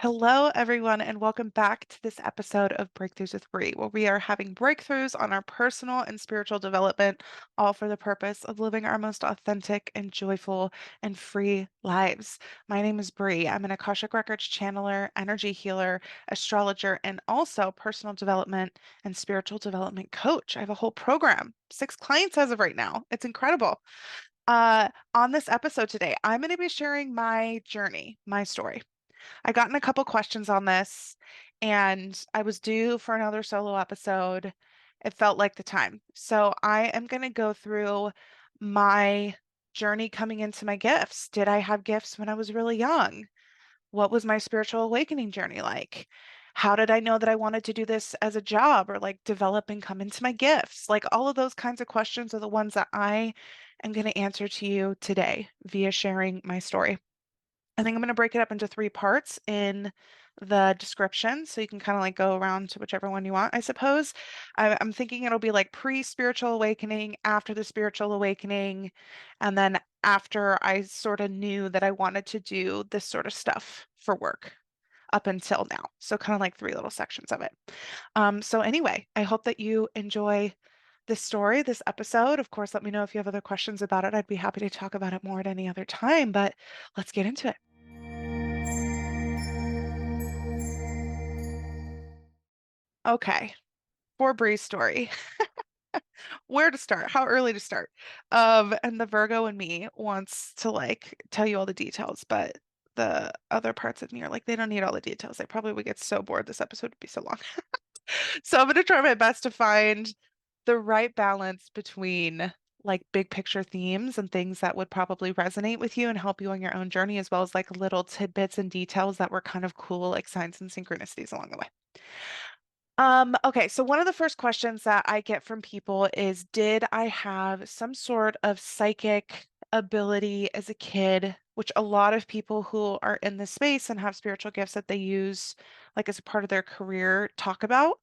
Hello, everyone, and welcome back to this episode of Breakthroughs with Bree, where we are having breakthroughs on our personal and spiritual development, all for the purpose of living our most authentic and joyful and free lives. My name is Bree. I'm an Akashic Records channeler, energy healer, astrologer, and also personal development and spiritual development coach. I have a whole program, 6 clients as of right now. It's incredible. On this episode today, I'm going to be sharing my journey, my story. I gotten a couple questions on this, and I was due for another solo episode. It felt like the time. So I am going to go through my journey coming into my gifts. Did I have gifts when I was really young? What was my spiritual awakening journey like? How did I know that I wanted to do this as a job or like develop and come into my gifts? Like all of those kinds of questions are the ones that I am going to answer to you today via sharing my story. I think I'm going to break it up into 3 parts in the description. So you can kind of like go around to whichever one you want, I suppose. I'm thinking it'll be like pre-spiritual awakening, after the spiritual awakening, and then after I sort of knew that I wanted to do this sort of stuff for work up until now. So kind of like 3 little sections of it. So anyway, I hope that you enjoy this story, this episode. Of course, let me know if you have other questions about it. I'd be happy to talk about it more at any other time, but let's get into it. Okay, for Bree's story, where to start? How early to start? And the Virgo in me wants to like tell you all the details, but the other parts of me are like, they don't need all the details. They probably would get so bored. This episode would be so long. So I'm gonna try my best to find the right balance between like big picture themes and things that would probably resonate with you and help you on your own journey, as well as like little tidbits and details that were kind of cool, like signs and synchronicities along the way. Okay, so one of the first questions that I get from people is, did I have some sort of psychic ability as a kid, which a lot of people who are in this space and have spiritual gifts that they use like as a part of their career talk about.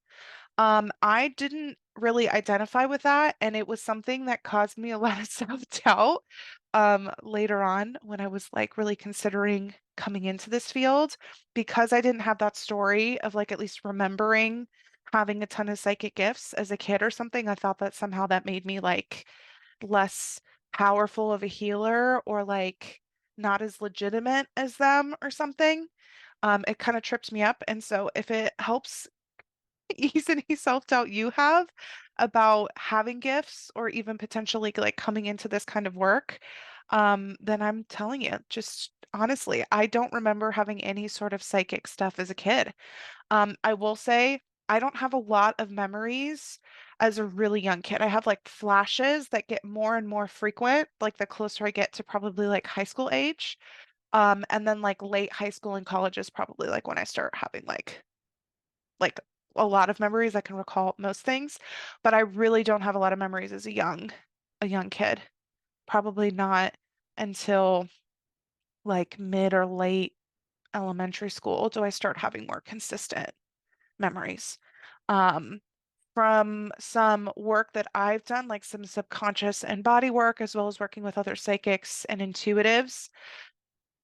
I didn't really identify with that, and it was something that caused me a lot of self-doubt later on when I was like really considering coming into this field because I didn't have that story of like at least remembering having a ton of psychic gifts as a kid or something. I thought that somehow that made me like less powerful of a healer or like not as legitimate as them or something. It kind of tripped me up. And so if it helps ease any self-doubt you have about having gifts or even potentially like coming into this kind of work, then I'm telling you, just honestly, I don't remember having any sort of psychic stuff as a kid. I will say I don't have a lot of memories as a really young kid. I have like flashes that get more and more frequent, like the closer I get to probably like high school age. And then like late high school and college is probably like when I start having like a lot of memories. I can recall most things, but I really don't have a lot of memories as a young kid. Probably not until like mid or late elementary school do I start having more consistent memories. Um, from some work that I've done, like some subconscious and body work, as well as working with other psychics and intuitives.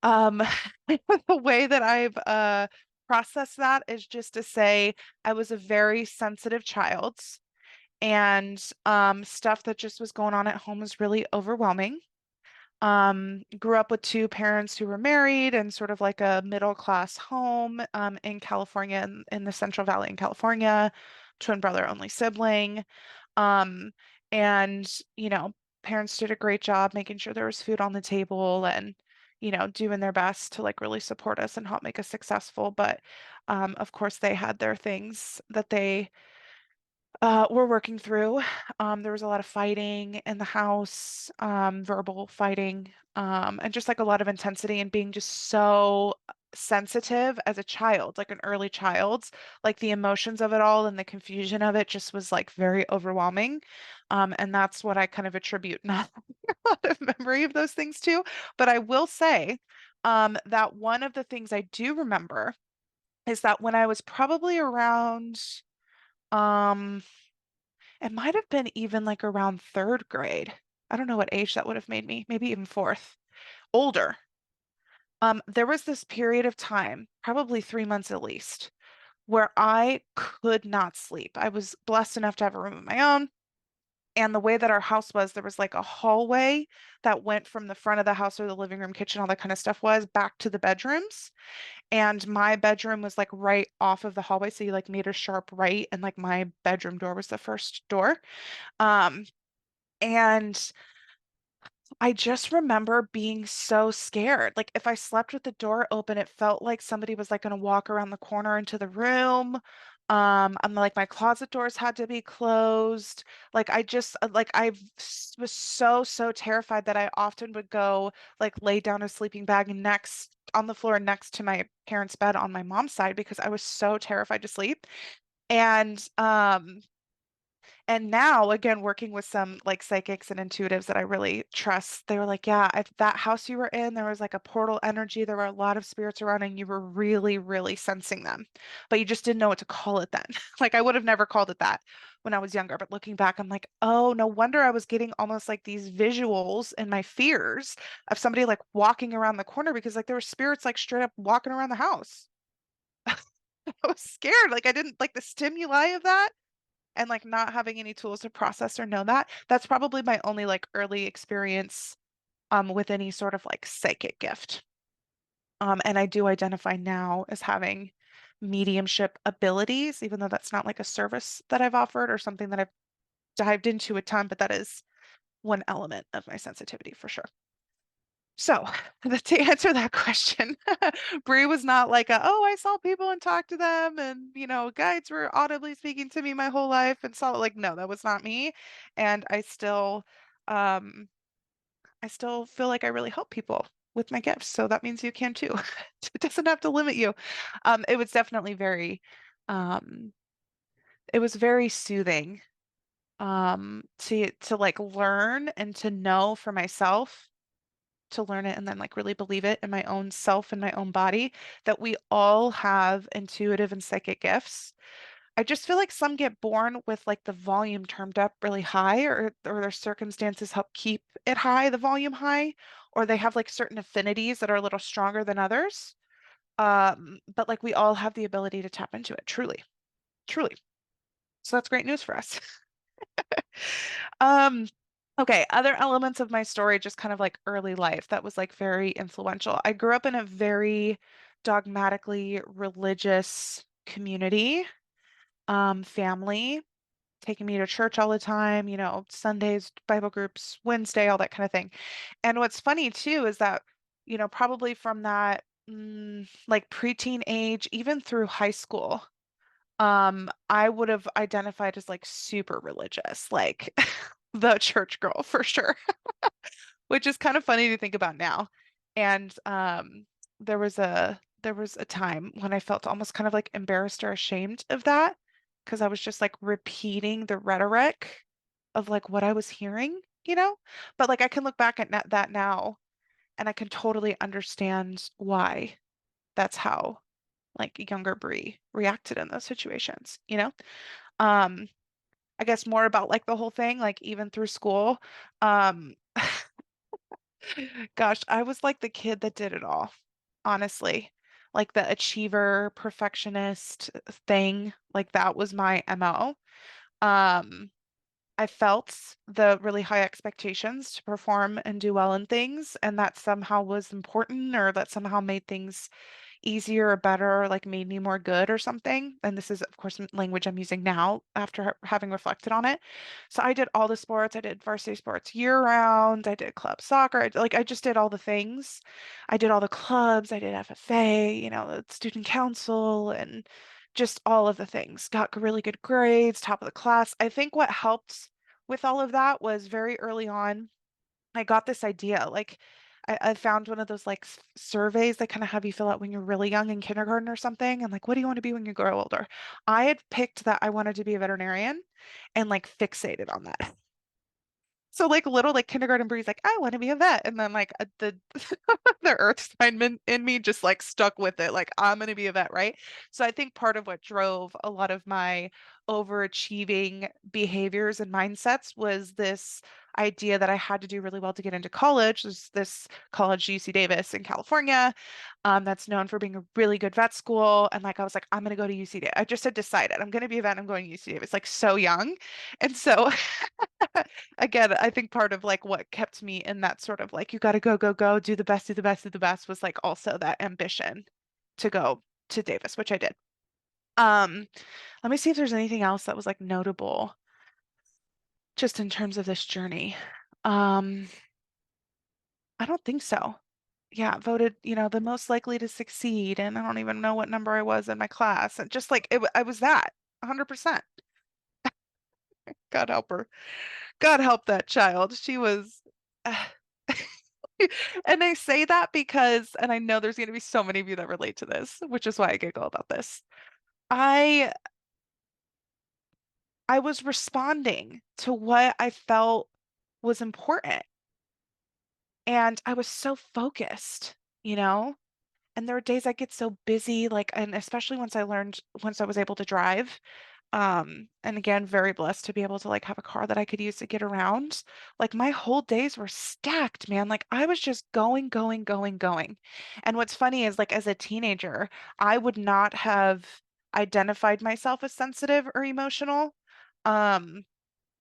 Um, the way that I've processed that is just to say I was a very sensitive child, and stuff that just was going on at home was really overwhelming. Grew up with 2 parents who were married and sort of like a middle class home in California, in the Central Valley in California, twin brother, only sibling. Um, and, parents did a great job making sure there was food on the table and, doing their best to like really support us and help make us successful. But of course, they had their things that they we're working through. There was a lot of fighting in the house, verbal fighting, and just like a lot of intensity and being just so sensitive as a child, like an early child. Like the emotions of it all and the confusion of it just was like very overwhelming. And that's what I kind of attribute not a lot of memory of those things to. But I will say, that one of the things I do remember is that when I was probably around, um, it might have been even like around 3rd grade. I don't know what age that would have made me, maybe even 4th, older. There was this period of time, probably 3 months at least, where I could not sleep. I was blessed enough to have a room of my own. And the way that our house was, there was like a hallway that went from the front of the house where the living room, kitchen, all that kind of stuff was back to the bedrooms. And my bedroom was like right off of the hallway. So you like made a sharp right, and like my bedroom door was the first door. Um, and I just remember being so scared. Like if I slept with the door open, it felt like somebody was like going to walk around the corner into the room. And like my closet doors had to be closed. Like I just like was so terrified that I often would go like lay down a sleeping bag next on the floor next to my parents' bed on my mom's side because I was so terrified to sleep. And and now, again, working with some like psychics and intuitives that I really trust, they were like, yeah, that house you were in, there was like a portal energy. There were a lot of spirits around, and you were really sensing them, but you just didn't know what to call it then. Like, I would have never called it that when I was younger. But looking back, I'm like, oh, no wonder I was getting almost like these visuals and my fears of somebody like walking around the corner because like there were spirits like straight up walking around the house. I was scared. Like, I didn't like the stimuli of that and like not having any tools to process or know that. That's probably my only like early experience with any sort of like psychic gift. And I do identify now as having mediumship abilities, even though that's not like a service that I've offered or something that I've dived into a ton, but that is one element of my sensitivity for sure. So, to answer that question, Bree was not like oh, I saw people and talked to them, and guides were audibly speaking to me my whole life and saw like no, that was not me. And um, I still feel like I really help people with my gifts. So that means you can too. It doesn't have to limit you. It was definitely um, it was very soothing, to like learn and to know for myself to learn it and then like really believe it in my own self and my own body that we all have intuitive and psychic gifts. I just feel like some get born with like the volume turned up really high or their circumstances help keep it high, the volume high, or they have like certain affinities that are a little stronger than others. But like we all have the ability to tap into it, truly, truly. So that's great news for us. Um, okay, other elements of my story, just kind of like early life, that was like very influential. I grew up in a very dogmatically religious community, family, taking me to church all the time, Sundays, Bible groups, Wednesday, all that kind of thing. And what's funny too is that, probably from that like preteen age, even through high school, I would have identified as like super religious, like the church girl for sure, which is kind of funny to think about now. And there was a time when I felt almost kind of like embarrassed or ashamed of that because I was just like repeating the rhetoric of like what I was hearing. But like I can look back at that now and I can totally understand why that's how like younger Brie reacted in those situations. Um, I guess more about like the whole thing, like even through school. Um, Gosh, I was like the kid that did it all, honestly. Like the achiever, perfectionist thing, like that was my MO. Um, I felt the really high expectations to perform and do well in things, and that somehow was important or that somehow made things easier or better, like made me more good or something. And this is, of course, language I'm using now after having reflected on it. So I did all the sports. I did varsity sports year round. I did club soccer. I just did all the things. I did all the clubs. I did FFA, the student council, and just all of the things. Got really good grades, top of the class. I think what helped with all of that was very early on. I got this idea. Like, I found one of those like surveys that kind of have you fill out when you're really young in kindergarten or something. And like, what do you want to be when you grow older? I had picked that I wanted to be a veterinarian and like fixated on that. So like little like kindergarten Bree's like, I want to be a vet. And then like the the earth sign in me just like stuck with it. Like I'm gonna be a vet, right? So I think part of what drove a lot of my overachieving behaviors and mindsets was this idea that I had to do really well to get into college. There's this college, UC Davis in California, that's known for being a really good vet school. And like I was like, I'm gonna go to UC Davis. I just had decided I'm gonna be a vet. I'm going to UC Davis, like so young. And so again, I think part of like what kept me in that sort of like, you got to go, go, go, do the best, do the best, do the best was like also that ambition to go to Davis, which I did. Um, Let me see if there's anything else that was like notable just in terms of this journey. Um, I don't think so. Yeah, voted, the most likely to succeed, and I don't even know what number I was in my class. And just like I was that 100%. God help her. God help that child. She was, and I say that because, and I know there's going to be so many of you that relate to this, which is why I giggle about this. I I was responding to what I felt was important, and I was so focused, you know? And there were days I get so busy, like, and especially once I was able to drive. And again, very blessed to be able to like have a car that I could use to get around. Like my whole days were stacked, man. Like I was just going, going, going, going. And what's funny is like as a teenager, I would not have identified myself as sensitive or emotional. Um,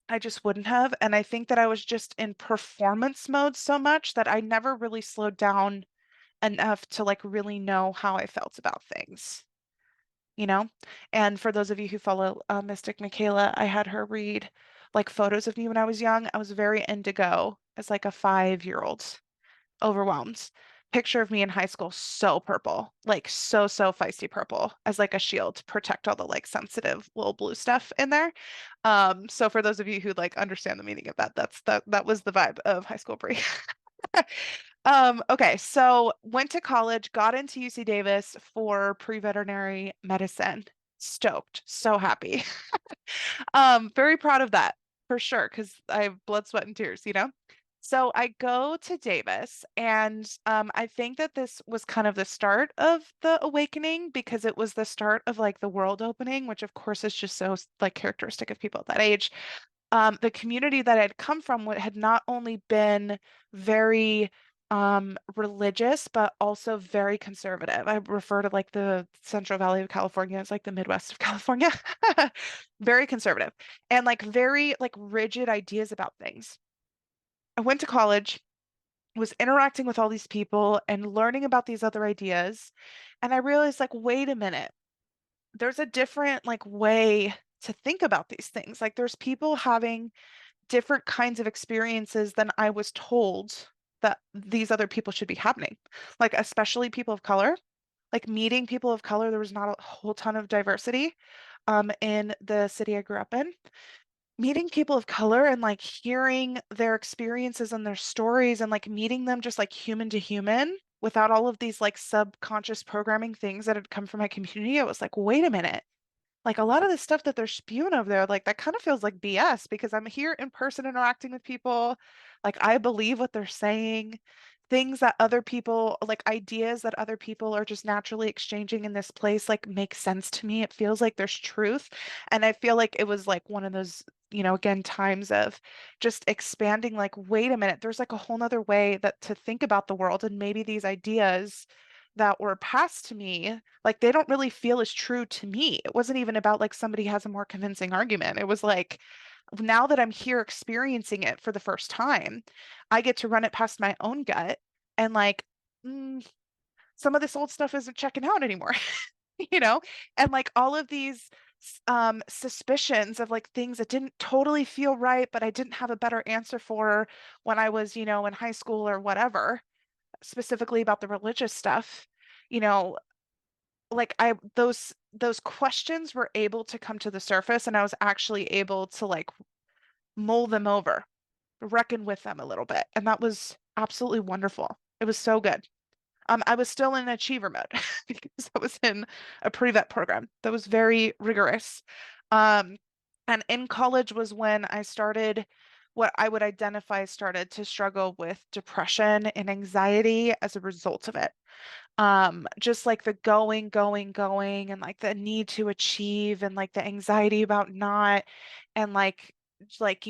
I just wouldn't have. And I think that I was just in performance mode so much that I never really slowed down enough to like really know how I felt about things, you know? And for those of you who follow Mystic Michaela, I had her read like photos of me when I was young. I was very indigo as like a 5-year-old, overwhelmed. Picture of me in high school, so purple, like so, so feisty purple as like a shield to protect all the like sensitive little blue stuff in there. So for those of you who like understand the meaning of that, that was the vibe of high school Brie. Okay, so went to college, got into UC Davis for pre-veterinary medicine. Stoked, so happy. Very proud of that for sure, because I have blood, sweat, and tears. So I go to Davis, and I think that this was kind of the start of the awakening because it was the start of like the world opening, which of course is just so like characteristic of people at that age. The community that I'd come from had not only been very religious, but also very conservative. I refer to like the Central Valley of California as like the Midwest of California. Very conservative and like very like rigid ideas about things. I went to college, was interacting with all these people and learning about these other ideas, and I realized like, wait a minute, there's a different like way to think about these things. Like there's people having different kinds of experiences than I was told that these other people should be happening. Like, especially people of color, like meeting people of color, there was not a whole ton of diversity in the city I grew up in. Meeting people of color and like hearing their experiences and their stories and like meeting them just like human to human without all of these like subconscious programming things that had come from my community, I was like, wait a minute, like a lot of the stuff that they're spewing over there, like that kind of feels like BS because I'm here in person interacting with people. Like I believe what they're saying, things that other people, like ideas that other people are just naturally exchanging in this place, like make sense to me. It feels like there's truth. And I feel like it was like one of those, again, times of just expanding, like, wait a minute, there's like a whole nother way that to think about the world. And maybe these ideas that were passed to me, like they don't really feel as true to me. It wasn't even about like somebody has a more convincing argument. It was like now that I'm here experiencing it for the first time, I get to run it past my own gut and like mm, some of this old stuff isn't checking out anymore, you know? And like all of these suspicions of like things that didn't totally feel right, but I didn't have a better answer for when I was, in high school or whatever, specifically about the religious stuff, you know, like I those questions were able to come to the surface and I was actually able to like mull them over, reckon with them a little bit. And that was absolutely wonderful. It was so good. I was still in achiever mode because I was in a pre-vet program that was very rigorous. Um, and in college was when I started what I would identify started to struggle with depression and anxiety as a result of it. Just like the going, going, going, and like the need to achieve and like the anxiety about not, and like like,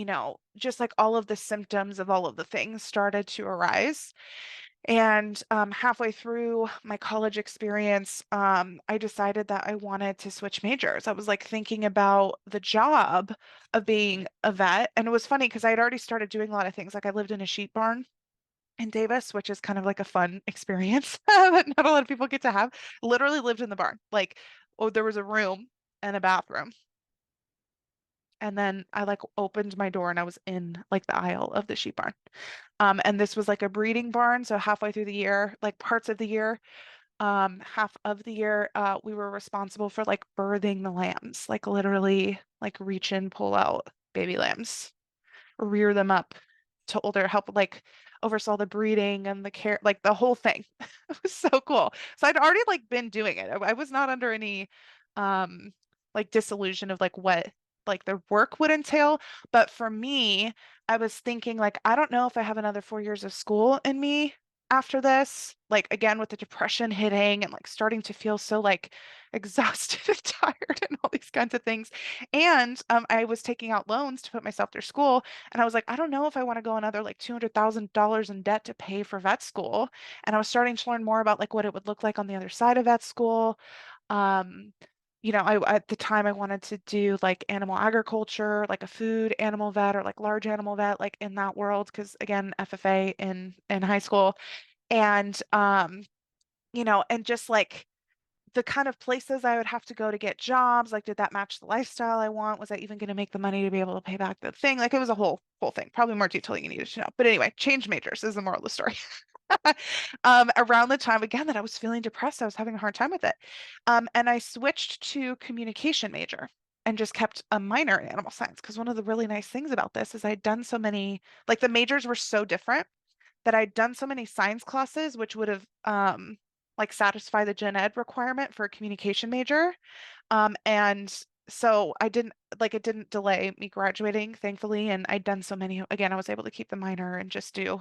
just like all of the symptoms of all of the things started to arise. And halfway through my college experience, I decided that I wanted to switch majors. I was like thinking about the job of being a vet. And it was funny because I had already started doing a lot of things. Like I lived in a sheep barn in Davis, which is kind of like a fun experience that not a lot of people get to have. Literally lived in the barn. Like, oh, there was a room and a bathroom. And then I like opened my door and I was in like the aisle of the sheep barn. And this was like a breeding barn. So halfway through the year, like parts of the year, half of the year, we were responsible for like birthing the lambs, like literally like reach in, pull out baby lambs, rear them up to older, help like oversaw the breeding and the care, like the whole thing. It was so cool. So I'd already like been doing it. I was not under any like disillusion of like what like the work would entail. But for me, I was thinking like, I don't know if I have another 4 years of school in me after this. Like again with the depression hitting and like starting to feel so like exhausted and tired and all these kinds of things. And I was taking out loans to put myself through school. And I was like, I don't know if I want to go another like $200,000 in debt to pay for vet school. And I was starting to learn more about like what it would look like on the other side of vet school. Um, at the time I wanted to do like animal agriculture, like a food animal vet or like large animal vet, like in that world, because again, FFA in high school. And and just like the kind of places I would have to go to get jobs, like did that match the lifestyle I want? Was I even going to make the money to be able to pay back the thing? Like it was a whole thing, probably more detail you needed to know. But anyway, change majors is the moral of the story. Around the time again that I was feeling depressed, I was having a hard time with it. And I switched to communication major and just kept a minor in animal science because one of the really nice things about this is I'd done so many, like the majors were so different that I'd done so many science classes, which would have like satisfy the gen ed requirement for a communication major. And so I didn't like it didn't delay me graduating, thankfully. And I'd done so many, again, I was able to keep the minor and just do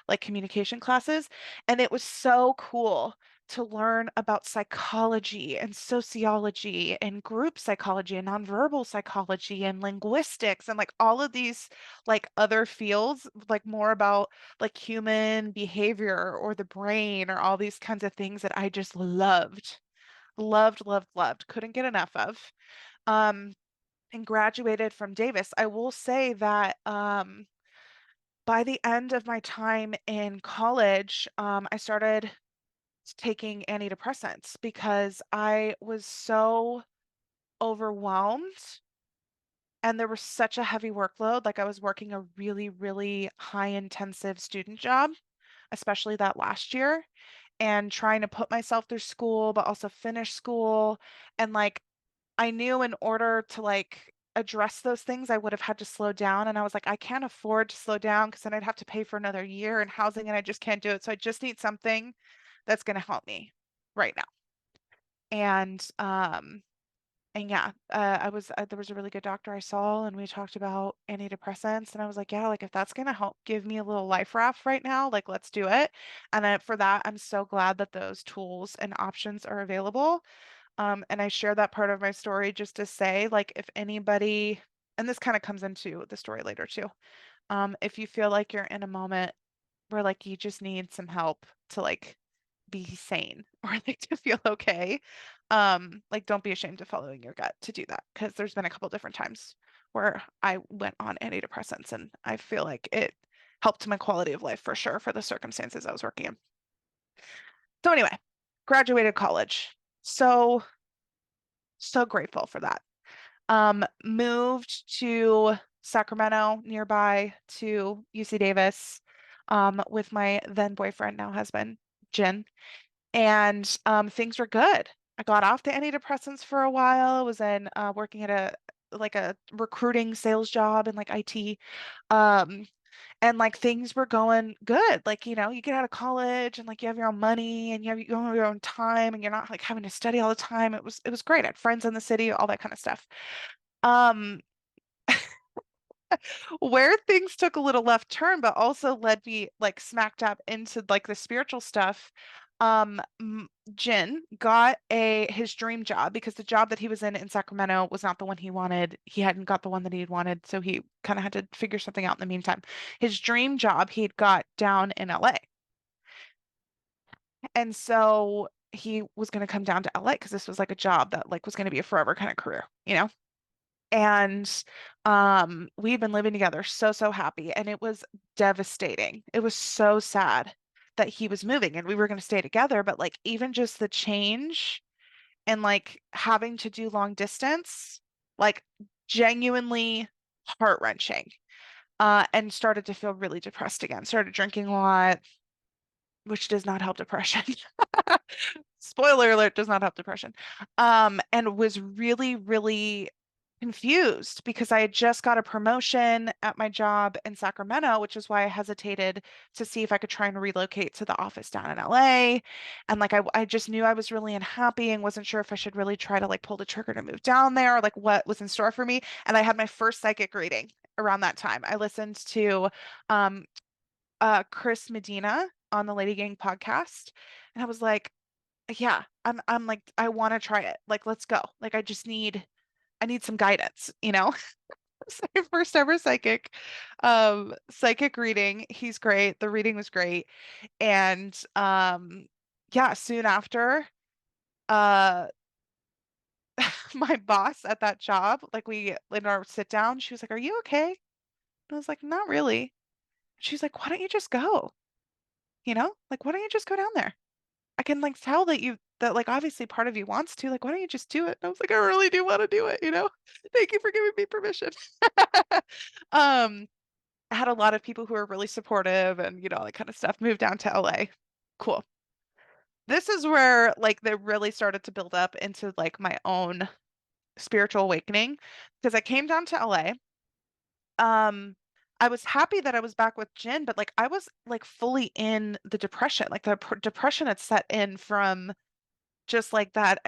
like communication classes. And it was so cool to learn about psychology and sociology and group psychology and nonverbal psychology and linguistics and like all of these like other fields, like more about like human behavior or the brain or all these kinds of things that I just loved, loved, loved, loved, couldn't get enough of. Um, and graduated from Davis. I will say that by the end of my time in college, I started taking antidepressants because I was so overwhelmed and there was such a heavy workload. Like I was working a really, really high intensive student job, especially that last year, and trying to put myself through school, but also finish school. And like I knew in order to like address those things, I would have had to slow down. And I was like, I can't afford to slow down because then I'd have to pay for another year in housing and I just can't do it. So I just need something that's going to help me right now. And yeah, there was a really good doctor I saw and we talked about antidepressants and I was like, yeah, like if that's gonna help give me a little life raft right now, like let's do it. And then for that, I'm so glad that those tools and options are available. And I share that part of my story just to say, like, if anybody, and this kind of comes into the story later too, if you feel like you're in a moment where like you just need some help to like be sane or like to feel okay, like don't be ashamed of following your gut to do that because there's been a couple different times where I went on antidepressants and I feel like it helped my quality of life for sure for the circumstances I was working in. So anyway, graduated college. So grateful for that. Moved to Sacramento, nearby to UC Davis, with my then boyfriend, now husband, Jen, and things were good. I got off the antidepressants for a while. I was in working at a recruiting sales job in like IT. Um, and like things were going good. Like, you get out of college and like you have your own money and you have your own time and you're not like having to study all the time. It was great. I had friends in the city, all that kind of stuff. Um, where things took a little left turn, but also led me like smack dab into like the spiritual stuff. Jin got a his dream job because the job that he was in Sacramento was not the one he wanted. He hadn't got the one that he had wanted, so he kind of had to figure something out in the meantime. His dream job he'd got down in LA. And so he was going to come down to LA because this was like a job that like was going to be a forever kind of career, you know? And we'd been living together so happy and it was devastating. It was so sad that he was moving and we were going to stay together, but like even just the change and like having to do long distance, like genuinely heart-wrenching. And started to feel really depressed again. Started drinking a lot, which does not help depression. Spoiler alert, does not help depression. And was really confused because I had just got a promotion at my job in Sacramento, which is why I hesitated to see if I could try and relocate to the office down in LA. And like I just knew I was really unhappy and wasn't sure if I should really try to like pull the trigger to move down there or like what was in store for me. And I had my first psychic reading around that time. I listened to um Chris Medina on the Lady Gang podcast. And I was like, yeah, I'm like, I want to try it. Like, let's go. Like, I need some guidance, you know? So first ever psychic reading. He's great. The reading was great. And yeah, soon after, uh my boss at that job, like we in our sit down, she was like, "Are you okay?" And I was like, "Not really." She's like, "Why don't you just go?" You know? Like, why don't you just go down there? I can like tell that that like obviously part of you wants to. Like, why don't you just do it? And I was like, I really do want to do it, you know? Thank you for giving me permission. Um, I had a lot of people who were really supportive and all that kind of stuff. Moved down to LA. Cool. This is where like they really started to build up into like my own spiritual awakening because I came down to LA. Um, I was happy that I was back with Jin, but like I was like fully in the depression. Like the depression had set in from just like that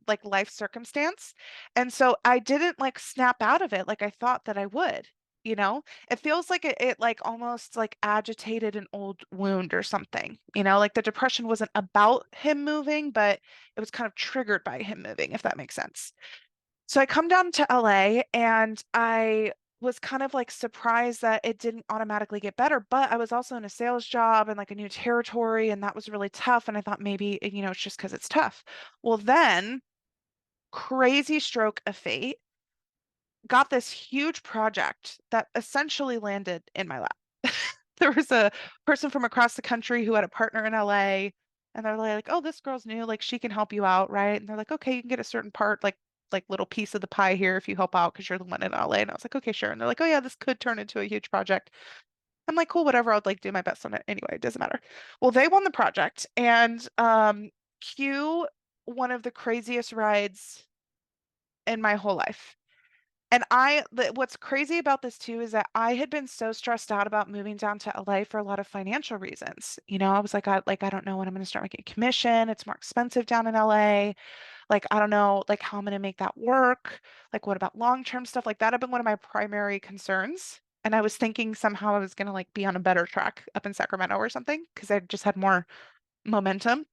like life circumstance. And so I didn't like snap out of it like I thought that I would, you know? It feels like it like almost like agitated an old wound or something, you know? Like the depression wasn't about him moving, but it was kind of triggered by him moving, if that makes sense. So I come down to LA and I was kind of like surprised that it didn't automatically get better, but I was also in a sales job and like a new territory, and that was really tough. And I thought maybe, it's just because it's tough. Well, then crazy stroke of fate, got this huge project that essentially landed in my lap. There was a person from across the country who had a partner in LA, and they're like, "Oh, this girl's new, like she can help you out, right?" And they're like, "Okay, you can get a certain part, like little piece of the pie here if you help out because you're the one in LA." And I was like, "Okay, sure." And they're like, "Oh yeah, this could turn into a huge project." I'm like, "Cool, whatever. I'll like do my best on it anyway. It doesn't matter." Well, they won the project, and cue one of the craziest rides in my whole life. And what's crazy about this too is that I had been so stressed out about moving down to LA for a lot of financial reasons. I was like, I don't know when I'm going to start making commission. It's more expensive down in LA. Like, I don't know, like how I'm going to make that work. Like, what about long-term stuff? Like that had been one of my primary concerns. And I was thinking somehow I was going to like be on a better track up in Sacramento or something because I just had more momentum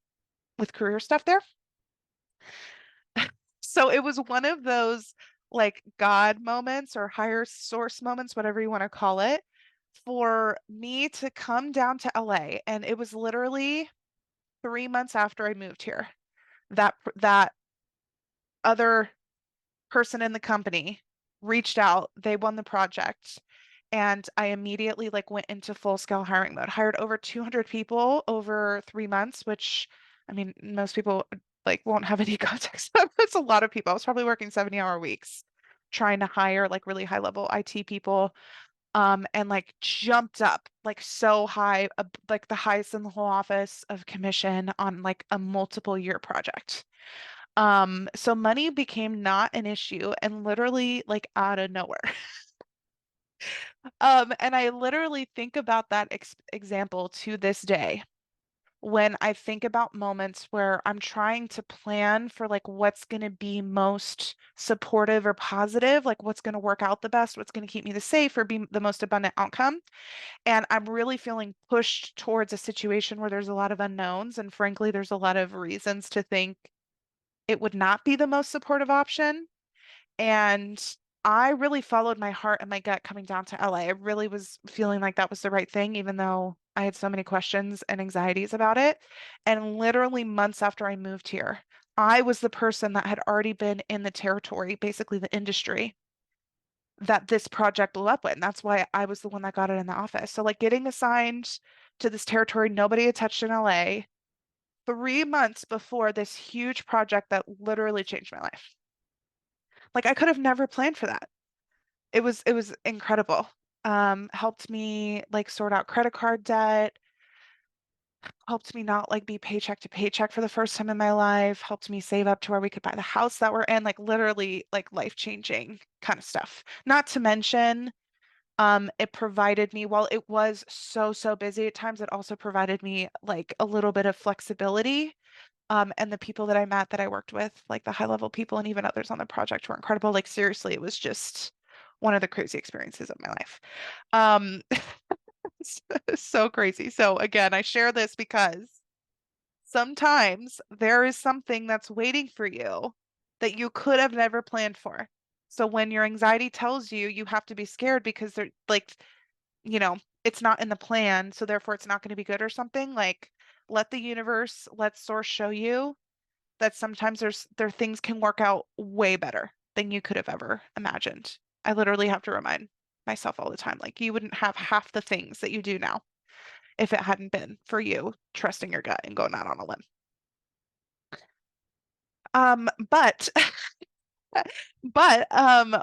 with career stuff there. So it was one of those like God moments or higher source moments, whatever you want to call it, for me to come down to LA. And it was literally 3 months after I moved here. That other person in the company reached out, they won the project, and I immediately like went into full scale hiring mode. Hired over 200 people over 3 months, which I mean, most people like won't have any context. That's a lot of people. I was probably working 70-hour weeks trying to hire like really high level IT people. And like jumped up like so high, like the highest in the whole office of commission on like a multiple year project. So money became not an issue and literally like out of nowhere. And I literally think about that example to this day when I think about moments where I'm trying to plan for like what's going to be most supportive or positive, like what's going to work out the best, what's going to keep me the safe or be the most abundant outcome. And I'm really feeling pushed towards a situation where there's a lot of unknowns. And frankly, there's a lot of reasons to think it would not be the most supportive option. And I really followed my heart and my gut coming down to LA. I really was feeling like that was the right thing, even though I had so many questions and anxieties about it. And literally months after I moved here, I was the person that had already been in the territory, basically the industry that this project blew up in. That's why I was the one that got it in the office. So, like, getting assigned to this territory nobody had touched in LA 3 months before this huge project that literally changed my life. Like, I could have never planned for that. It was incredible. Helped me like sort out credit card debt, helped me not like be paycheck to paycheck for the first time in my life, helped me save up to where we could buy the house that we're in, like literally like life-changing kind of stuff. Not to mention, it provided me, while it was so busy at times, it also provided me like a little bit of flexibility. And the people that I met that I worked with, like the high level people and even others on the project were incredible. Like seriously, it was just one of the crazy experiences of my life. Um, so crazy. So again, I share this because sometimes there is something that's waiting for you that you could have never planned for. So when your anxiety tells you you have to be scared because they're like, it's not in the plan, so therefore it's not going to be good or something, like let the universe, let source show you that sometimes there things can work out way better than you could have ever imagined. I literally have to remind myself all the time, like you wouldn't have half the things that you do now if it hadn't been for you trusting your gut and going out on a limb. But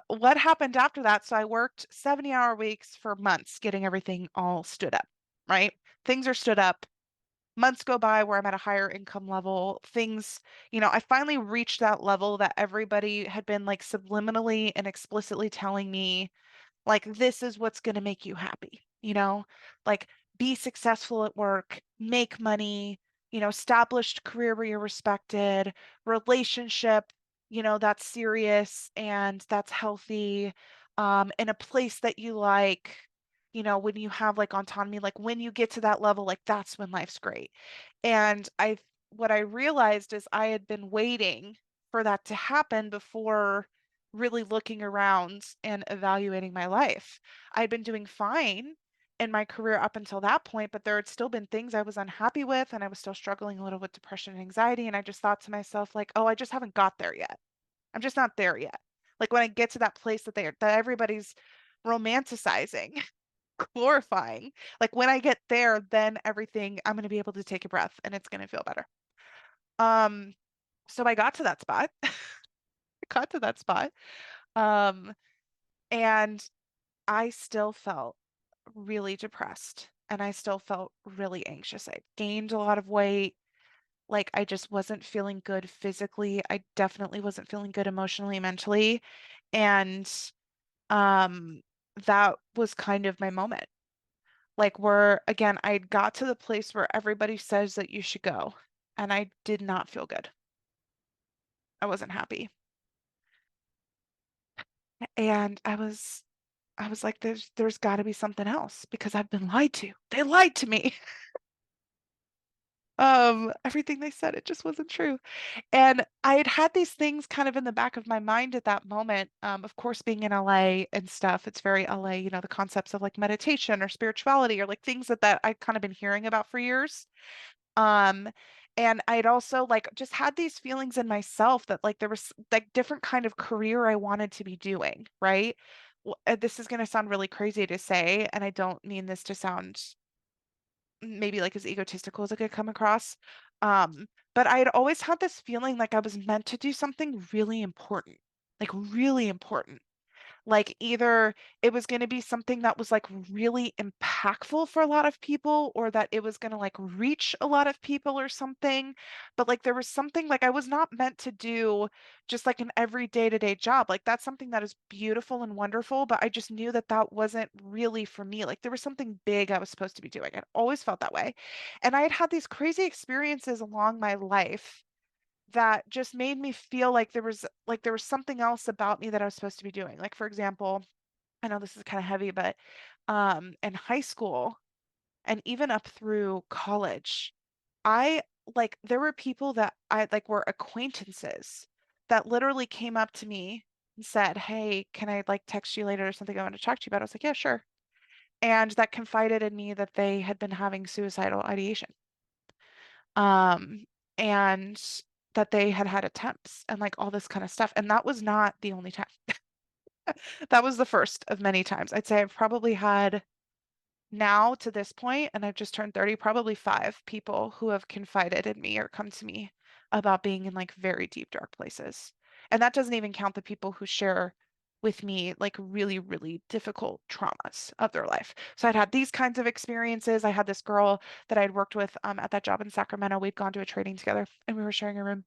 what happened after that? So I worked 70-hour weeks for months getting everything all stood up, right? Things are stood up. Months go by where I'm at a higher income level. Things, I finally reached that level that everybody had been like subliminally and explicitly telling me like, this is what's going to make you happy, like be successful at work, make money, established career where you're respected, relationship, that's serious and that's healthy, in a place that you like, when you have like autonomy, like when you get to that level, like that's when life's great. And what I realized is I had been waiting for that to happen before really looking around and evaluating my life. I'd been doing fine in my career up until that point, but there had still been things I was unhappy with, and I was still struggling a little with depression and anxiety. And I just thought to myself, like, oh, I just haven't got there yet. I'm just not there yet. Like when I get to that place that everybody's romanticizing, glorifying, like when I get there, then everything I'm going to be able to take a breath and it's going to feel better. Um, so I got to that spot. I got to that spot. Um, and I still felt really depressed and I still felt really anxious. I gained a lot of weight. Like I just wasn't feeling good physically. I definitely wasn't feeling good emotionally, mentally. And um that was kind of my moment. Like where again, I got to the place where everybody says that you should go, and I did not feel good. I wasn't happy. And I was like, there's got to be something else because I've been lied to. They lied to me. Everything they said, it just wasn't true. And I had had these things kind of in the back of my mind at that moment. Of course, being in LA and stuff, it's very LA, the concepts of like meditation or spirituality or like things that I'd kind of been hearing about for years. Um, and I'd also like just had these feelings in myself that like there was like different kind of career I wanted to be doing, right? This is going to sound really crazy to say, and I don't mean this to sound maybe like as egotistical as it could come across. But I had always had this feeling like I was meant to do something really important, like really important. Like either it was going to be something that was like really impactful for a lot of people, or that it was going to like reach a lot of people or something. But like there was something like I was not meant to do just like an every day-to-day job. Like that's something that is beautiful and wonderful, but I just knew that that wasn't really for me. Like there was something big I was supposed to be doing. I always felt that way. And I had had these crazy experiences along my life that just made me feel like there was something else about me that I was supposed to be doing. Like for example, I know this is kind of heavy, but in high school and even up through college, I like there were people that I like were acquaintances that literally came up to me and said, "Hey, can I like text you later or something I want to talk to you about?" I was like, "Yeah, sure." And that confided in me that they had been having suicidal ideation. Um, and that they had had attempts and like all this kind of stuff. And that was not the only time. That was the first of many times. I'd say I've probably had now to this point, and I've just turned 30, probably five people who have confided in me or come to me about being in like very deep, dark places. And that doesn't even count the people who share with me like really, really difficult traumas of their life. So I'd had these kinds of experiences. I had this girl that I'd worked with at that job in Sacramento. We'd gone to a training together and we were sharing a room.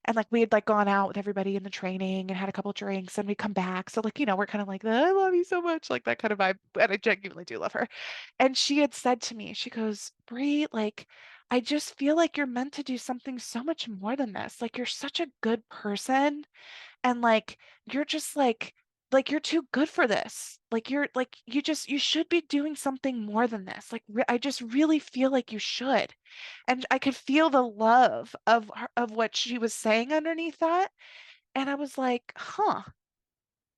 And like we had like gone out with everybody in the training and had a couple drinks and we come back. So like, we're kind of like, I love you so much, like that kind of vibe. And I genuinely do love her. And she had said to me, she goes, Bree, like, I just feel like you're meant to do something so much more than this. Like, you're such a good person. And like, you're just like, you're too good for this. Like, you're like, you should be doing something more than this. Like, I just really feel like you should. And I could feel the love of of what she was saying underneath that. And I was like, huh.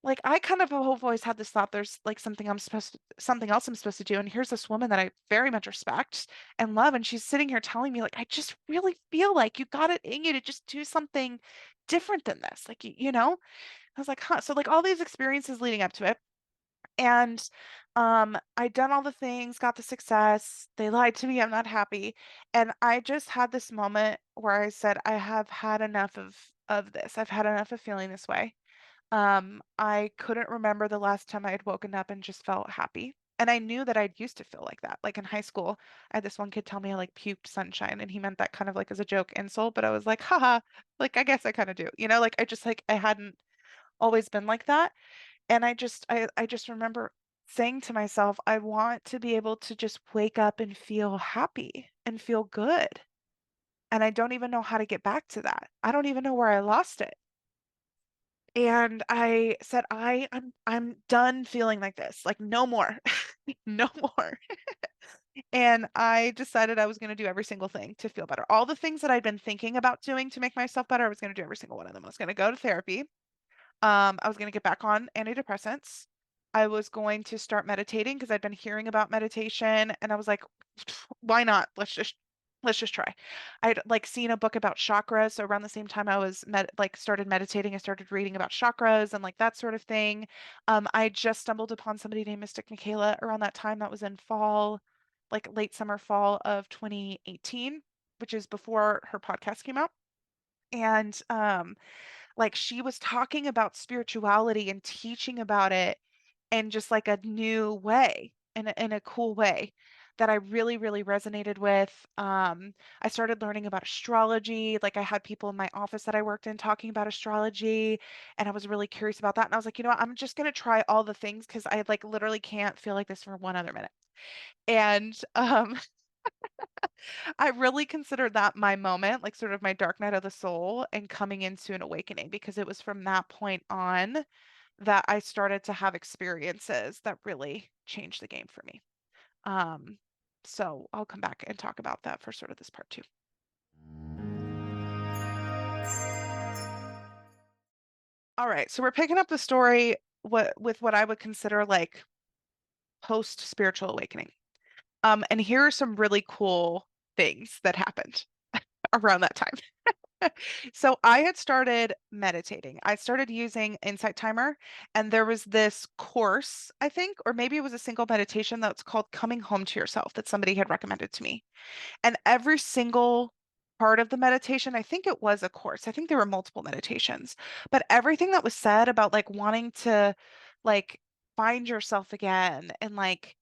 Like I kind of have always had this thought there's like something else I'm supposed to do. And here's this woman that I very much respect and love. And she's sitting here telling me, like, I just really feel like you got it in you to just do something different than this. Like, I was like, huh. So like all these experiences leading up to it. And I'd done all the things, got the success. They lied to me. I'm not happy. And I just had this moment where I said, I have had enough of this. I've had enough of feeling this way. I couldn't remember the last time I had woken up and just felt happy. And I knew that I'd used to feel like that. Like in high school, I had this one kid tell me I like puked sunshine, and he meant that kind of like as a joke insult, but I was like, haha, like I guess I kind of do. Like I just like I hadn't always been like that. And I just remember saying to myself, I want to be able to just wake up and feel happy and feel good. And I don't even know how to get back to that. I don't even know where I lost it. And I said, I'm done feeling like this. Like no more. No more. And I decided I was going to do every single thing to feel better. All the things that I'd been thinking about doing to make myself better, I was going to do every single one of them. I was going to go to therapy. I was going to get back on antidepressants. I was going to start meditating because I'd been hearing about meditation and I was like, why not? Let's just try. I'd like seen a book about chakras. So around the same time I was like started meditating, I started reading about chakras and like that sort of thing. I just stumbled upon somebody named Mystic Michaela around that time. That was in fall, like late summer, fall of 2018, which is before her podcast came out. And like she was talking about spirituality and teaching about it in just like a new way, in a cool way that I really, really resonated with. I started learning about astrology. Like I had people in my office that I worked in talking about astrology, and I was really curious about that. And I was like, I'm just gonna try all the things because I like literally can't feel like this for one other minute. And I really considered that my moment, like sort of my dark night of the soul and coming into an awakening because it was from that point on that I started to have experiences that really changed the game for me. Um, so I'll come back and talk about that for sort of this part too. All right, so we're picking up the story with what I would consider like post spiritual awakening. And here are some really cool things that happened around that time. So I had started meditating. I started using Insight Timer, and there was this course, I think, or maybe it was a single meditation that's called Coming Home to Yourself that somebody had recommended to me. And every single part of the meditation, I think it was a course. I think there were multiple meditations, but everything that was said about like wanting to like find yourself again and like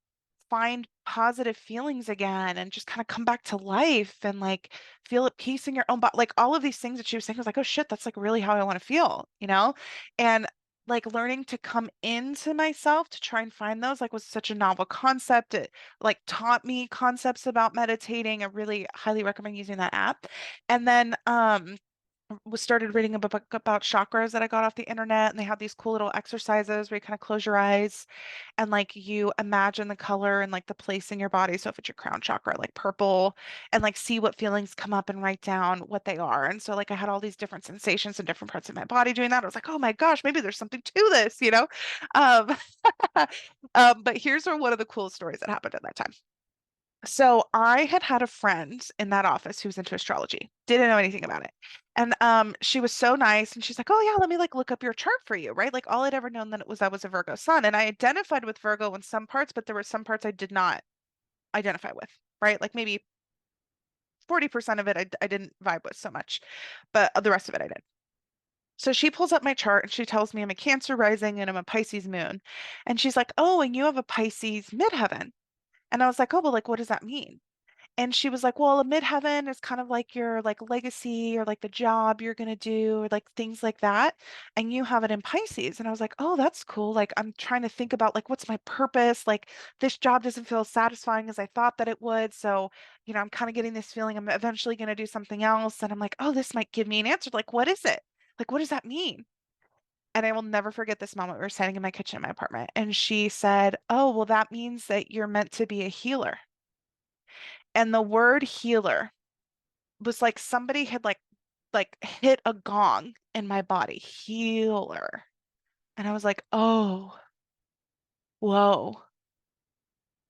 find positive feelings again and just kind of come back to life and like feel at peace in your own body. Like all of these things that she was saying was like, oh shit, that's like really how I want to feel, you know? And like learning to come into myself to try and find those like was such a novel concept. It like taught me concepts about meditating. I really highly recommend using that app. And then was started reading a book about chakras that I got off the internet, and they have these cool little exercises where you kind of close your eyes and like you imagine the color and like the place in your body. So if it's your crown chakra, like purple, and like see what feelings come up and write down what they are. And so like I had all these different sensations in different parts of my body doing that. I was like, oh my gosh, maybe there's something to this, you know? Um, but here's one of the coolest stories that happened at that time. So I had had a friend in that office who was into astrology. Didn't know anything about it. And she was so nice and she's like, "Oh yeah, let me like look up your chart for you," right? Like all I'd ever known that it was I was a Virgo sun and I identified with Virgo in some parts, but there were some parts I did not identify with, right? Like maybe 40% of it I didn't vibe with so much, but the rest of it I did. So she pulls up my chart and she tells me I'm a Cancer rising and I'm a Pisces moon. And she's like, "Oh, and you have a Pisces midheaven." And I was like, "Oh, well, like what does that mean?" And she was like, "Well, a midheaven is kind of like your like legacy or like the job you're gonna do or like things like that. And you have it in Pisces." And I was like, "Oh, that's cool. Like I'm trying to think about like what's my purpose? Like this job doesn't feel as satisfying as I thought that it would. So, I'm kind of getting this feeling I'm eventually gonna do something else." And I'm like, "Oh, this might give me an answer. Like, what is it? Like, what does that mean?" And I will never forget this moment. We were sitting in my kitchen in my apartment, and she said, "Oh, well, that means that you're meant to be a healer." And the word healer was like somebody had like hit a gong in my body. Healer. And I was like, "Oh, whoa,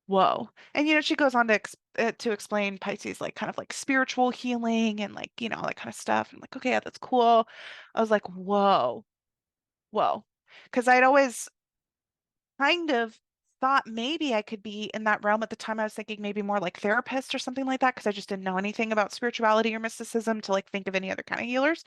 whoa." And she goes on to explain Pisces like kind of like spiritual healing and like, all that kind of stuff. And like, okay, yeah, that's cool. I was like, "Whoa, whoa." Because I'd always kind of thought maybe I could be in that realm at the time. I was thinking maybe more like therapist or something like that because I just didn't know anything about spirituality or mysticism to like think of any other kind of healers.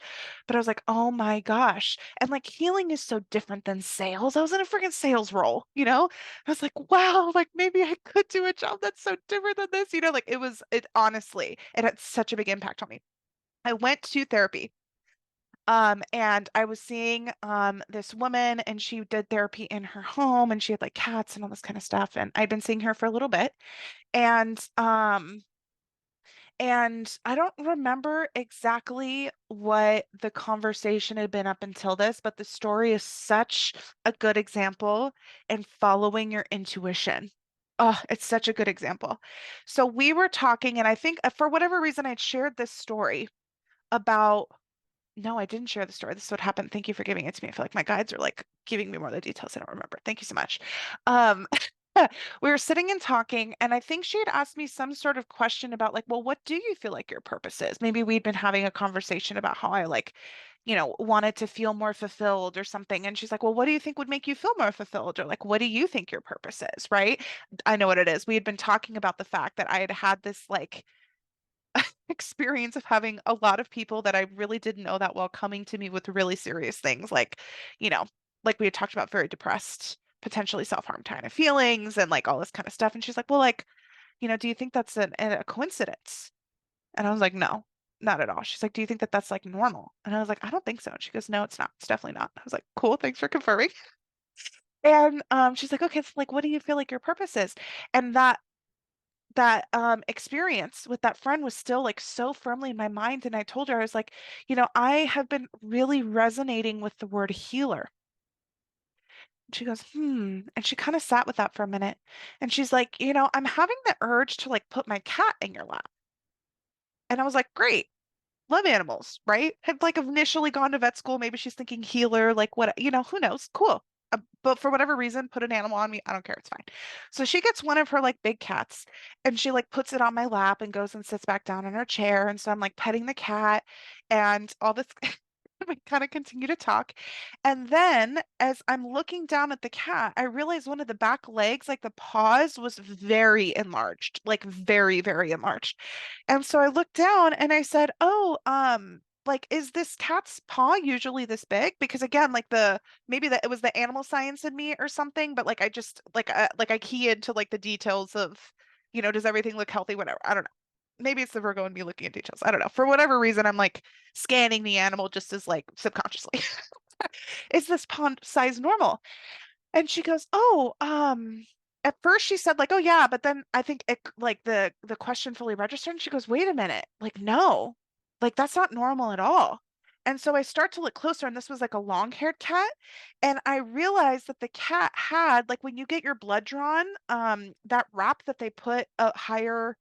But I was like, oh my gosh. And like healing is so different than sales. I was in a freaking sales role, you know? I was like, wow, like maybe I could do a job that's so different than this, like it honestly, it had such a big impact on me. I went to therapy. And I was seeing this woman and she did therapy in her home and she had like cats and all this kind of stuff. And I'd been seeing her for a little bit. And I don't remember exactly what the conversation had been up until this, but the story is such a good example in following your intuition. Oh, it's such a good example. So we were talking, and I think for whatever reason, I'd shared this story about no, I didn't share the story. This is what happened. Thank you for giving it to me. I feel like my guides are like giving me more of the details. I don't remember. Thank you so much. Um, we were sitting and talking, and I think she had asked me some sort of question about like, well, what do you feel like your purpose is? Maybe we'd been having a conversation about how I like, wanted to feel more fulfilled or something. And she's like, well, what do you think would make you feel more fulfilled? Or like, what do you think your purpose is? Right? I know what it is. We had been talking about the fact that I had had this like experience of having a lot of people that I really didn't know that well coming to me with really serious things you know, like we had talked about very depressed, potentially self-harm kind of feelings and like all this kind of stuff. And she's like, well, like, do you think that's a coincidence? And I was like, no, not at all. She's like, do you think that that's like normal? And I was like, I don't think so. And she goes, no, it's not. It's definitely not. I was like, cool, thanks for confirming. And she's like, okay, so like, what do you feel like your purpose is? And that experience with that friend was still like so firmly in my mind. And I told her, I was like, I have been really resonating with the word healer. And she goes, hmm. And she kind of sat with that for a minute. And she's like, I'm having the urge to like put my cat in your lap. And I was like, great. Love animals, right? Had like initially gone to vet school. Maybe she's thinking healer, like what, who knows? Cool. But for whatever reason, put an animal on me. I don't care. It's fine. So she gets one of her like big cats and she like puts it on my lap and goes and sits back down in her chair. And so I'm like petting the cat and all this. We kind of continue to talk. And then as I'm looking down at the cat, I realize one of the back legs, like the paws, was very enlarged, like very, very enlarged. And so I looked down and I said, "Oh, like, is this cat's paw usually this big? Because again, like the maybe that it was the animal science in me or something, but like I just like I key into like the details of, does everything look healthy? Whatever. I don't know. Maybe it's the Virgo in me looking at details. I don't know. For whatever reason, I'm like scanning the animal just as like subconsciously. Is this pond size normal? And she goes, "Oh, at first she said like, "Oh yeah," but then I think it like the question fully registered and she goes, "Wait a minute. Like no. Like that's not normal at all." And so I start to look closer and this was like a long-haired cat, and I realized that the cat had like when you get your blood drawn, that wrap that they put higher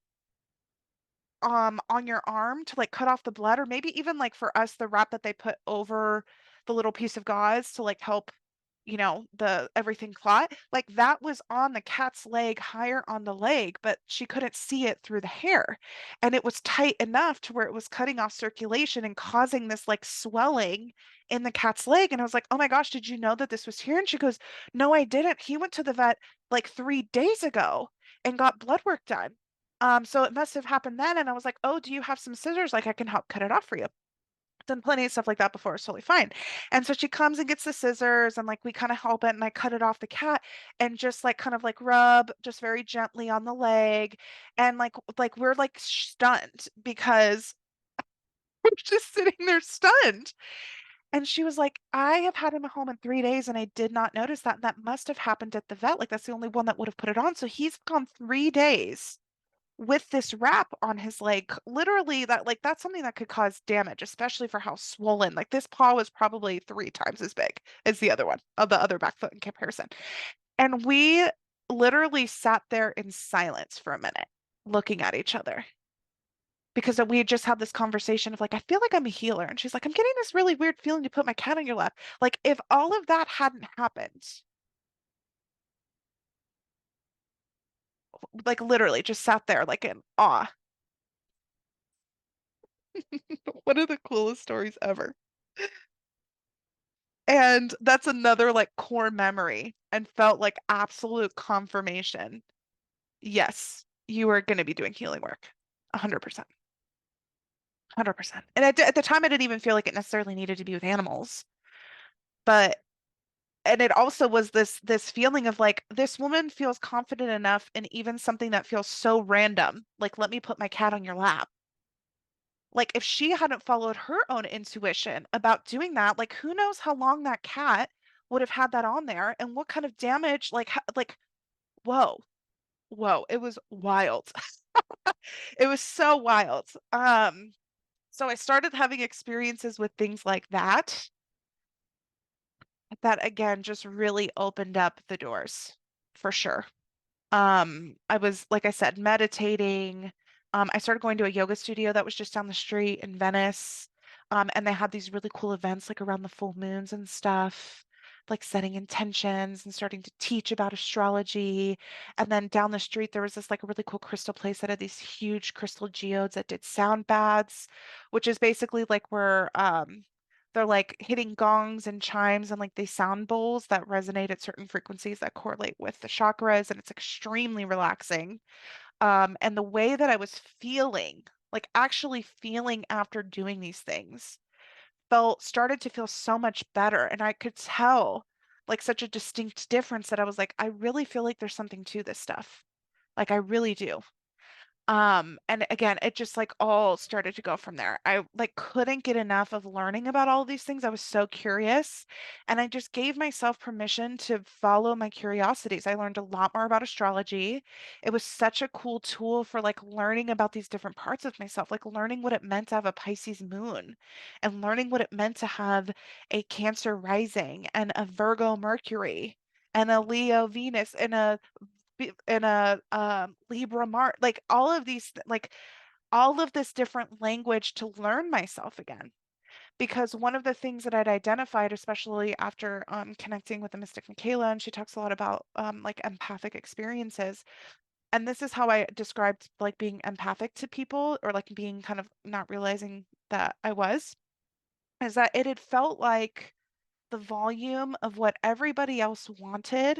on your arm to like cut off the blood, or maybe even like for us the wrap that they put over the little piece of gauze to like help the everything clot, like that was on the cat's leg, higher on the leg, but she couldn't see it through the hair, and it was tight enough to where it was cutting off circulation and causing this like swelling in the cat's leg. And I was like, oh my gosh, did you know that this was here? And she goes, no, I didn't. He went to the vet like 3 days ago and got blood work done. So it must have happened then. And I was like, oh, do you have some scissors? Like I can help cut it off for you. Done plenty of stuff like that before. It's totally fine. And so she comes and gets the scissors and like we kind of help it and I cut it off the cat and just like kind of like rub just very gently on the leg. And like we're like stunned because we're just sitting there stunned. And she was like, I have had him at home in 3 days and I did not notice that. That must have happened at the vet. Like that's the only one that would have put it on. So he's gone 3 days with this wrap on his leg. Literally, that's something that could cause damage, especially for how swollen. Like this paw was probably 3 times as big as the other one, of the other back foot in comparison. And we literally sat there in silence for a minute, looking at each other. Because we had just had this conversation of like, I feel like I'm a healer. And she's like, I'm getting this really weird feeling to put my cat on your lap. Like, if all of that hadn't happened, like literally just sat there like in awe. One of the coolest stories ever. And that's another like core memory and felt like absolute confirmation. Yes, you are going to be doing healing work. 100%. 100%. And at the time, I didn't even feel like it necessarily needed to be with animals. But, and it also was this feeling of like, this woman feels confident enough in even something that feels so random. Like, let me put my cat on your lap. Like, if she hadn't followed her own intuition about doing that, like, who knows how long that cat would have had that on there and what kind of damage, like, whoa, whoa, it was wild. It was so wild. So I started having experiences with things like that again just really opened up the doors for sure. I was, like I said, meditating. I started going to a yoga studio that was just down the street in Venice. And they had these really cool events like around the full moons and stuff, like setting intentions and starting to teach about astrology. And then down the street, there was this like a really cool crystal place that had these huge crystal geodes that did sound baths, which is basically like where they're like hitting gongs and chimes and like these sound bowls that resonate at certain frequencies that correlate with the chakras, and it's extremely relaxing. And the way that I was feeling, like actually feeling after doing these things, felt started to feel so much better. And I could tell like such a distinct difference that I was like, I really feel like there's something to this stuff. Like I really do. And again, it just like all started to go from there. I like couldn't get enough of learning about all of these things. I was so curious, and I just gave myself permission to follow my curiosities. I learned a lot more about astrology. It was such a cool tool for like learning about these different parts of myself, like learning what it meant to have a Pisces moon and learning what it meant to have a Cancer rising and a Virgo Mercury and a Leo Venus and a Libra Mars, like all of these, like all of this different language to learn myself again. Because one of the things that I'd identified, especially after connecting with the mystic Michaela, and she talks a lot about like empathic experiences, and this is how I described like being empathic to people, or like being kind of not realizing that I was, is that it had felt like the volume of what everybody else wanted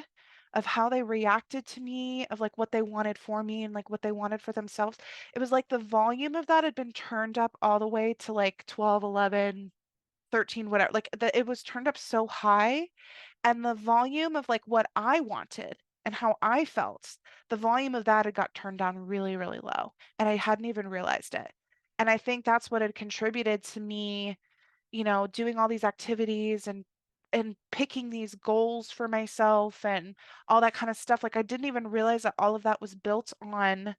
of how they reacted to me, of like what they wanted for me and like what they wanted for themselves. It was like the volume of that had been turned up all the way to like 12, 11, 13, whatever. Like that it was turned up so high, and the volume of like what I wanted and how I felt, the volume of that had got turned down really, really low. And I hadn't even realized it. And I think that's what had contributed to me, doing all these activities and picking these goals for myself and all that kind of stuff. Like I didn't even realize that all of that was built on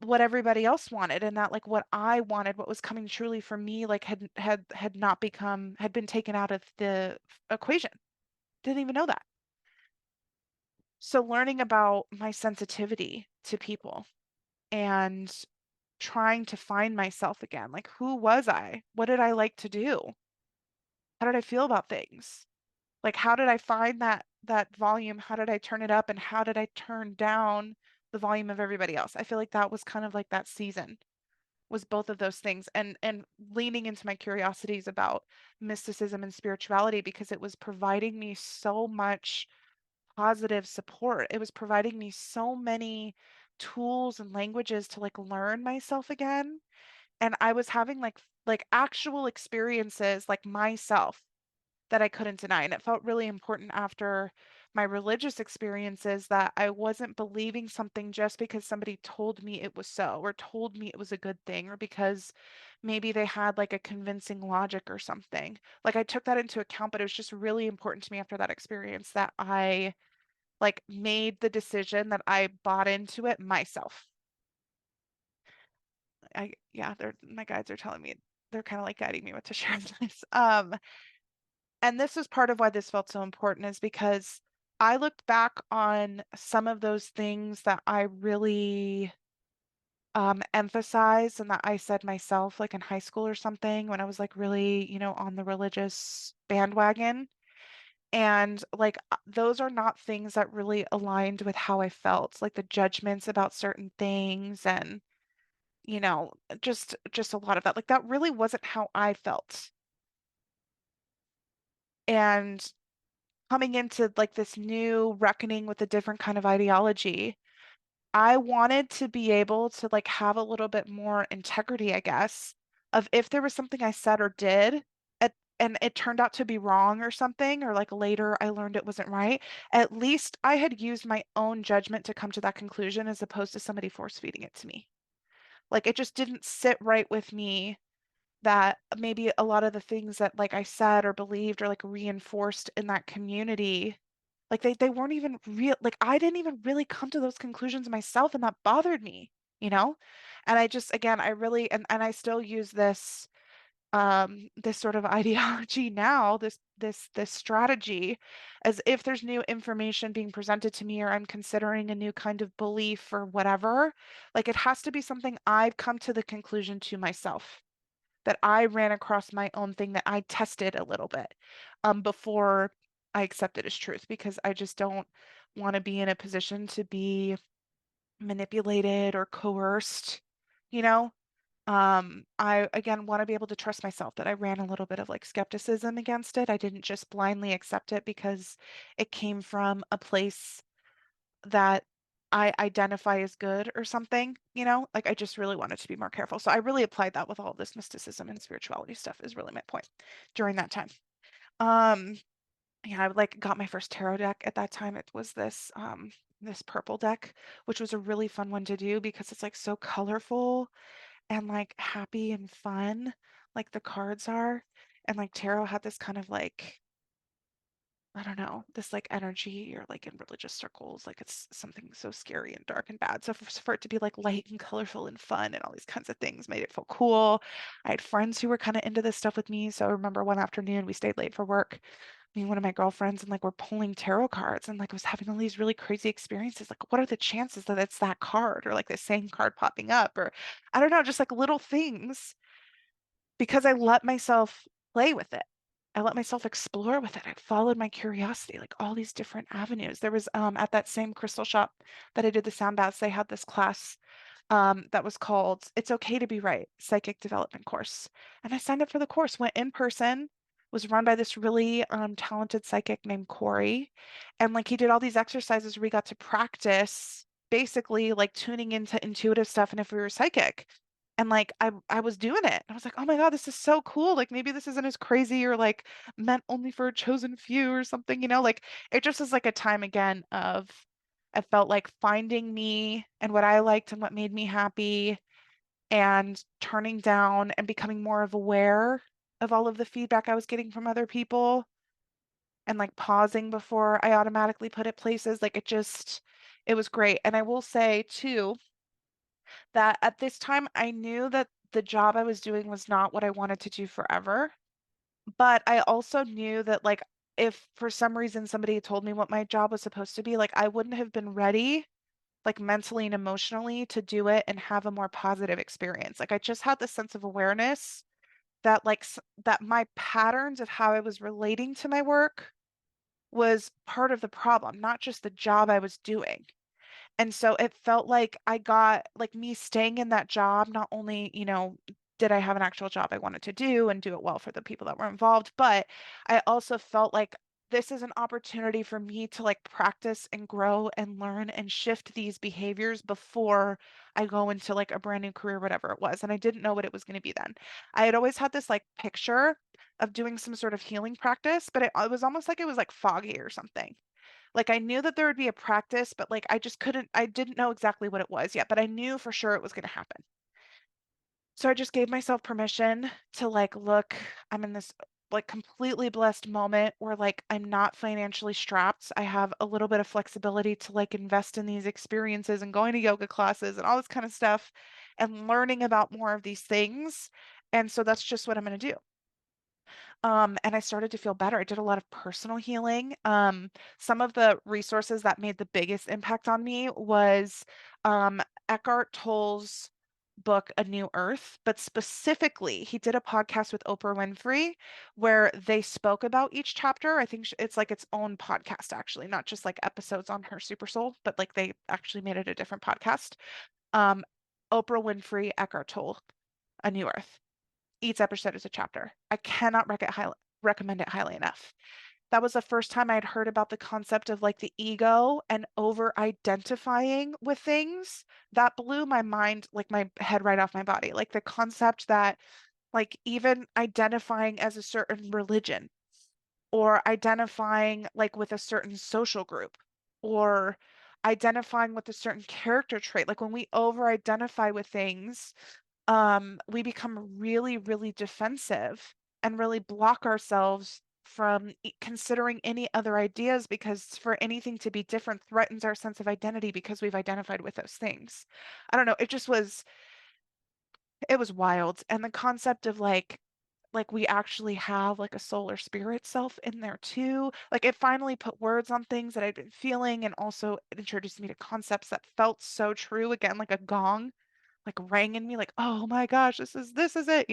what everybody else wanted, and that like what I wanted, what was coming truly for me, like had not become had been taken out of the equation. Didn't even know that. So learning about my sensitivity to people and trying to find myself again. Like, who was I? What did I like to do? How did I feel about things? Like, how did I find that volume? How did I turn it up? And how did I turn down the volume of everybody else? I feel like that was kind of like that season was both of those things, and leaning into my curiosities about mysticism and spirituality because it was providing me so much positive support. It was providing me so many tools and languages to like learn myself again. And I was having like actual experiences like myself that I couldn't deny. And it felt really important after my religious experiences that I wasn't believing something just because somebody told me it was so, or told me it was a good thing, or because maybe they had like a convincing logic or something. Like I took that into account, but it was just really important to me after that experience that I like made the decision that I bought into it myself. Yeah, my guides are telling me they're kind of like guiding me what to share with this. And this is part of why this felt so important is because I looked back on some of those things that I really emphasized and that I said myself, like in high school or something, when I was like really, on the religious bandwagon. And like those are not things that really aligned with how I felt, like the judgments about certain things and, you know, just a lot of that. Like that really wasn't how I felt. And coming into like this new reckoning with a different kind of ideology, I wanted to be able to like have a little bit more integrity, I guess, of if there was something I said or did and it turned out to be wrong or something, or like later I learned it wasn't right, at least I had used my own judgment to come to that conclusion as opposed to somebody force feeding it to me. Like it just didn't sit right with me that maybe a lot of the things that like I said or believed or like reinforced in that community, like they weren't even real. Like I didn't even really come to those conclusions myself, and that bothered me, you know? And I just again, I really and I still use this sort of ideology now, this strategy, as if there's new information being presented to me or I'm considering a new kind of belief or whatever, like it has to be something I've come to the conclusion to myself that I ran across my own thing that I tested a little bit before I accept it as truth because I just don't want to be in a position to be manipulated or coerced, you know? I again want to be able to trust myself that I ran a little bit of like skepticism against it. I didn't just blindly accept it because it came from a place that I identify as good or something, Like I just really wanted to be more careful. So I really applied that with all of this mysticism and spirituality stuff is really my point during that time. Um, yeah, I like got my first tarot deck at that time. It was this purple deck, which was a really fun one to do because it's like so colorful and like happy and fun, like the cards are. And like tarot had this kind of like I don't know, this like energy or like in religious circles, like it's something so scary and dark and bad. So for it to be like light and colorful and fun and all these kinds of things made it feel cool. I had friends who were kind of into this stuff with me. So I remember one afternoon we stayed late for work, me and one of my girlfriends, and like we're pulling tarot cards and like I was having all these really crazy experiences. Like, what are the chances that it's that card or like the same card popping up? Or I don't know, just like little things because I let myself play with it. I let myself explore with it. I followed my curiosity, like all these different avenues. There was at that same crystal shop that I did the sound baths, they had this class that was called It's Okay to Be Right, Psychic Development Course. And I signed up for the course, went in person, was run by this really talented psychic named Corey. And like he did all these exercises where we got to practice basically like tuning into intuitive stuff and if we were psychic. And like I was doing it. I was like, oh my God, this is so cool. Like maybe this isn't as crazy or like meant only for a chosen few or something, like it just is like a time again of I felt like finding me and what I liked and what made me happy and turning down and becoming more of aware of all of the feedback I was getting from other people and like pausing before I automatically put it places. Like it was great. And I will say too that at this time I knew that the job I was doing was not what I wanted to do forever. But I also knew that like if for some reason somebody had told me what my job was supposed to be, like I wouldn't have been ready like mentally and emotionally to do it and have a more positive experience. Like I just had this sense of awareness that that my patterns of how I was relating to my work was part of the problem, not just the job I was doing. And so it felt like I got like me staying in that job, not only, did I have an actual job I wanted to do and do it well for the people that were involved, but I also felt like this is an opportunity for me to like practice and grow and learn and shift these behaviors before I go into like a brand new career, whatever it was. And I didn't know what it was going to be then. I had always had this like picture of doing some sort of healing practice, but it was almost like it was like foggy or something. Like I knew that there would be a practice, but like I didn't know exactly what it was yet, but I knew for sure it was going to happen. So I just gave myself permission to like, look, I'm in this like completely blessed moment where like I'm not financially strapped. I have a little bit of flexibility to like invest in these experiences and going to yoga classes and all this kind of stuff and learning about more of these things. And so that's just what I'm going to do. And I started to feel better. I did a lot of personal healing. Some of the resources that made the biggest impact on me was um, Eckhart Tolle's book, A New Earth, but specifically, he did a podcast with Oprah Winfrey where they spoke about each chapter. I think it's like its own podcast, actually, not just like episodes on her Super Soul, but like they actually made it a different podcast. Um, Oprah Winfrey, Eckhart Tolle, A New Earth. Each episode is a chapter. I cannot recommend it highly enough. That was the first time I'd heard about the concept of like the ego and over identifying with things. That blew my mind, like my head right off my body. Like the concept that, like, even identifying as a certain religion or identifying like with a certain social group or identifying with a certain character trait, like when we over identify with things, we become really, really defensive and really block ourselves from considering any other ideas because for anything to be different threatens our sense of identity because we've identified with those things. I don't know, it was wild. And the concept of like we actually have like a soul or spirit self in there too. Like it finally put words on things that I'd been feeling and also it introduced me to concepts that felt so true again, like a gong like rang in me like, oh my gosh, this is it,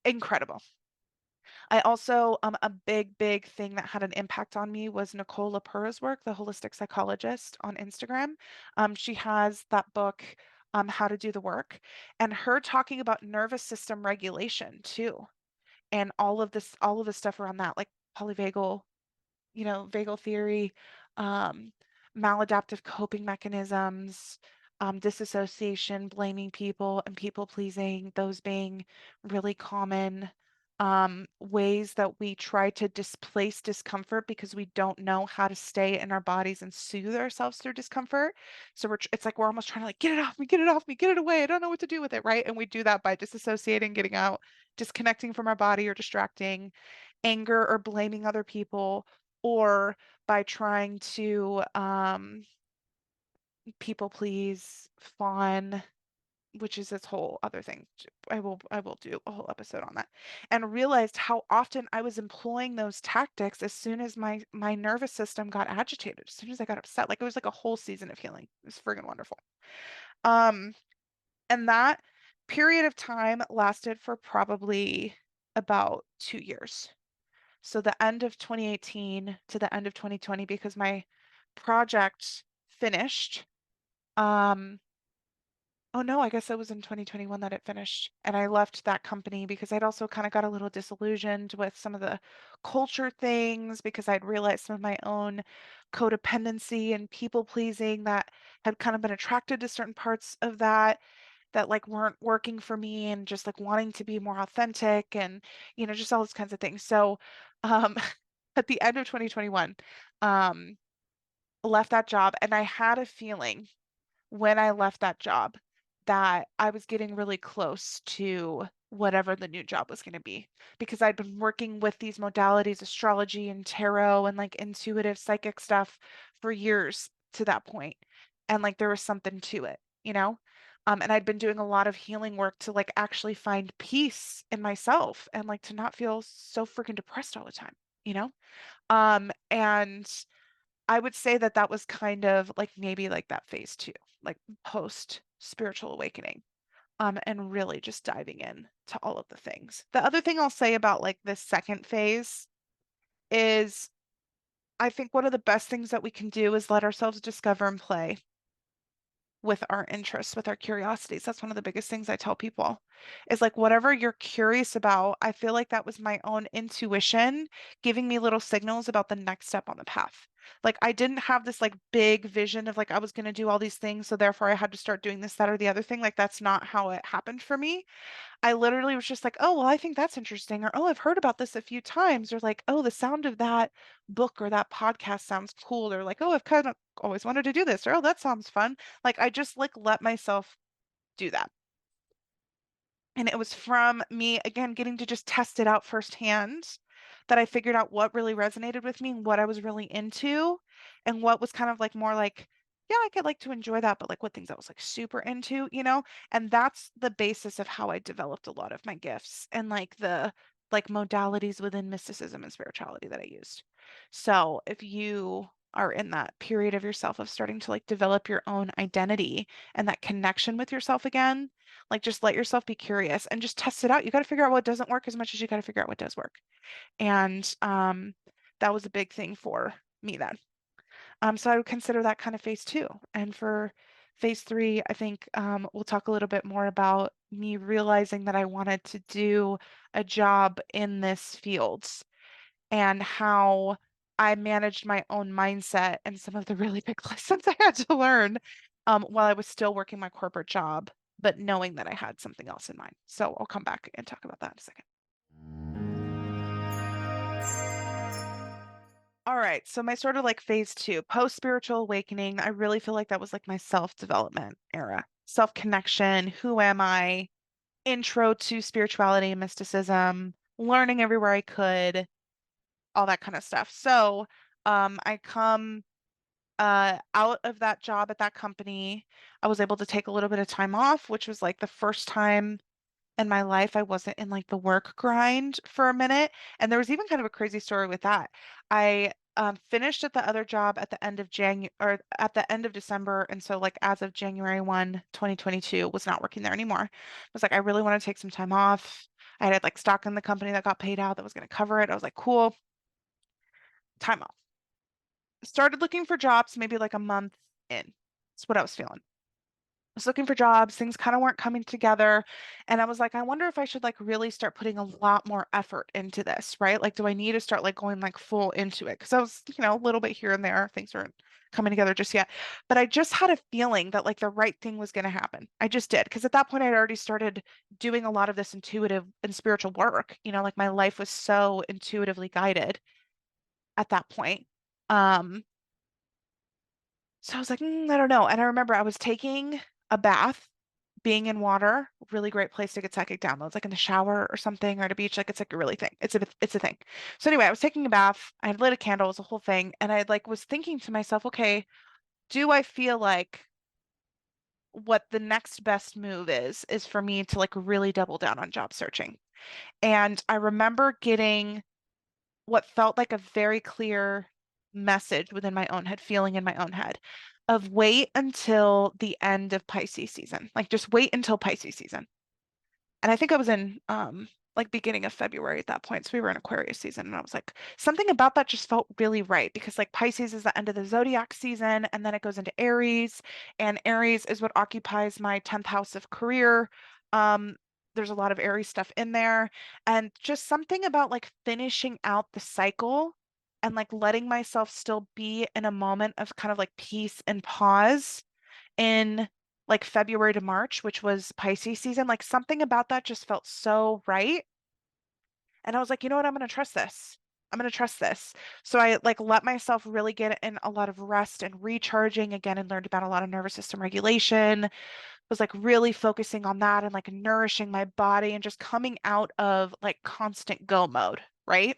incredible. I also a big thing that had an impact on me was Nicole LaPura's work, the holistic psychologist on Instagram. She has that book, How to Do the Work, and her talking about nervous system regulation too, and all of the stuff around that, like polyvagal vagal theory, um, maladaptive coping mechanisms, disassociation, blaming people, and people pleasing, those being really common ways that we try to displace discomfort because we don't know how to stay in our bodies and soothe ourselves through discomfort. So it's like we're almost trying to like get it off me, get it off me, get it away. I don't know what to do with it, right? And we do that by disassociating, getting out, disconnecting from our body or distracting anger or blaming other people, or by trying to people please, fawn, which is its whole other thing. I will do a whole episode on that. And realized how often I was employing those tactics as soon as my nervous system got agitated, as soon as I got upset. Like it was like a whole season of healing. It was friggin' wonderful. Um, and that period of time lasted for probably about 2 years. So the end of 2018 to the end of 2020, because my project finished. Um, Oh no, I guess it was in 2021 that it finished. And I left that company because I'd also kind of got a little disillusioned with some of the culture things because I'd realized some of my own codependency and people pleasing that had kind of been attracted to certain parts of that like weren't working for me and just like wanting to be more authentic and just all those kinds of things. So um at the end of 2021, um left that job and I had a feeling when I left that job that I was getting really close to whatever the new job was going to be because I'd been working with these modalities, astrology and tarot and like intuitive psychic stuff for years to that point. And like there was something to it, you know? And I'd been doing a lot of healing work to like actually find peace in myself and like to not feel so freaking depressed all the time, you know? And I would say that that was kind of like maybe like that phase two, like post spiritual awakening, and really just diving in to all of the things. The other thing I'll say about like this second phase is I think one of the best things that we can do is let ourselves discover and play with our interests, with our curiosities. That's one of the biggest things I tell people is like whatever you're curious about, I feel like that was my own intuition giving me little signals about the next step on the path. Like I didn't have this like big vision of like I was going to do all these things, so therefore I had to start doing this, that, or the other thing. Like that's not how it happened for me. I literally was just like, oh, well, I think that's interesting. Or, oh, I've heard about this a few times. Or like, oh, the sound of that book or that podcast sounds cool. Or like, oh, I've kind of always wanted to do this. Or, oh, that sounds fun. Like I just like let myself do that. And it was from me, again, getting to just test it out firsthand that I figured out what really resonated with me and what I was really into and what was kind of like more like, yeah, I could like to enjoy that, but like what things I was like super into, you know? And that's the basis of how I developed a lot of my gifts and like the like modalities within mysticism and spirituality that I used. So if you are in that period of yourself of starting to like develop your own identity and that connection with yourself again, like just let yourself be curious and just test it out. You got to figure out what doesn't work as much as you got to figure out what does work. And that was a big thing for me then. So I would consider that kind of phase two. And for phase three, I think we'll talk a little bit more about me realizing that I wanted to do a job in this field and how I managed my own mindset and some of the really big lessons I had to learn while I was still working my corporate job, but knowing that I had something else in mind. So I'll come back and talk about that in a second. All right, so my sort of like phase two, post spiritual awakening, I really feel like that was like my self-development era, self-connection, who am I, intro to spirituality and mysticism, learning everywhere I could, all that kind of stuff. So I come out of that job at that company. I was able to take a little bit of time off, which was like the first time in my life I wasn't in like the work grind for a minute. And there was even kind of a crazy story with that. I finished at the other job at the end of January or at the end of December. And so like as of January 1, 2022, was not working there anymore. I was like, I really want to take some time off. I had like stock in the company that got paid out that was going to cover it. I was like, cool, time off. Started looking for jobs maybe like a month in. That's what I was feeling. I was looking for jobs, things kind of weren't coming together. And I was like, I wonder if I should like really start putting a lot more effort into this, right? Like, do I need to start like going like full into it? Because I was, a little bit here and there, things weren't coming together just yet. But I just had a feeling that like the right thing was going to happen. I just did. Because at that point, I'd already started doing a lot of this intuitive and spiritual work. Like my life was so intuitively guided at that point. Um, So I was like, I don't know. And I remember I was taking a bath, being in water, really great place to get psychic downloads, like in the shower or something, or at a beach. Like it's like a really thing. It's a thing. So anyway, I was taking a bath. I had lit a candle, it was a whole thing, and I like was thinking to myself, okay, do I feel like what the next best move is for me to like really double down on job searching? And I remember getting what felt like a very clear message within my own head, feeling in my own head of wait until the end of Pisces season. Like just wait until Pisces season. And I think I was in like beginning of February at that point. So we were in Aquarius season, and I was like, something about that just felt really right because like Pisces is the end of the zodiac season, and then it goes into Aries, and Aries is what occupies my 10th house of career. Um, there's a lot of Aries stuff in there, and just something about like finishing out the cycle and like letting myself still be in a moment of kind of like peace and pause in like February to March, which was Pisces season. Like something about that just felt so right. And I was like, you know what? I'm going to trust this. I'm going to trust this. So I like let myself really get in a lot of rest and recharging again and learned about a lot of nervous system regulation, was like really focusing on that and like nourishing my body and just coming out of like constant go mode, right?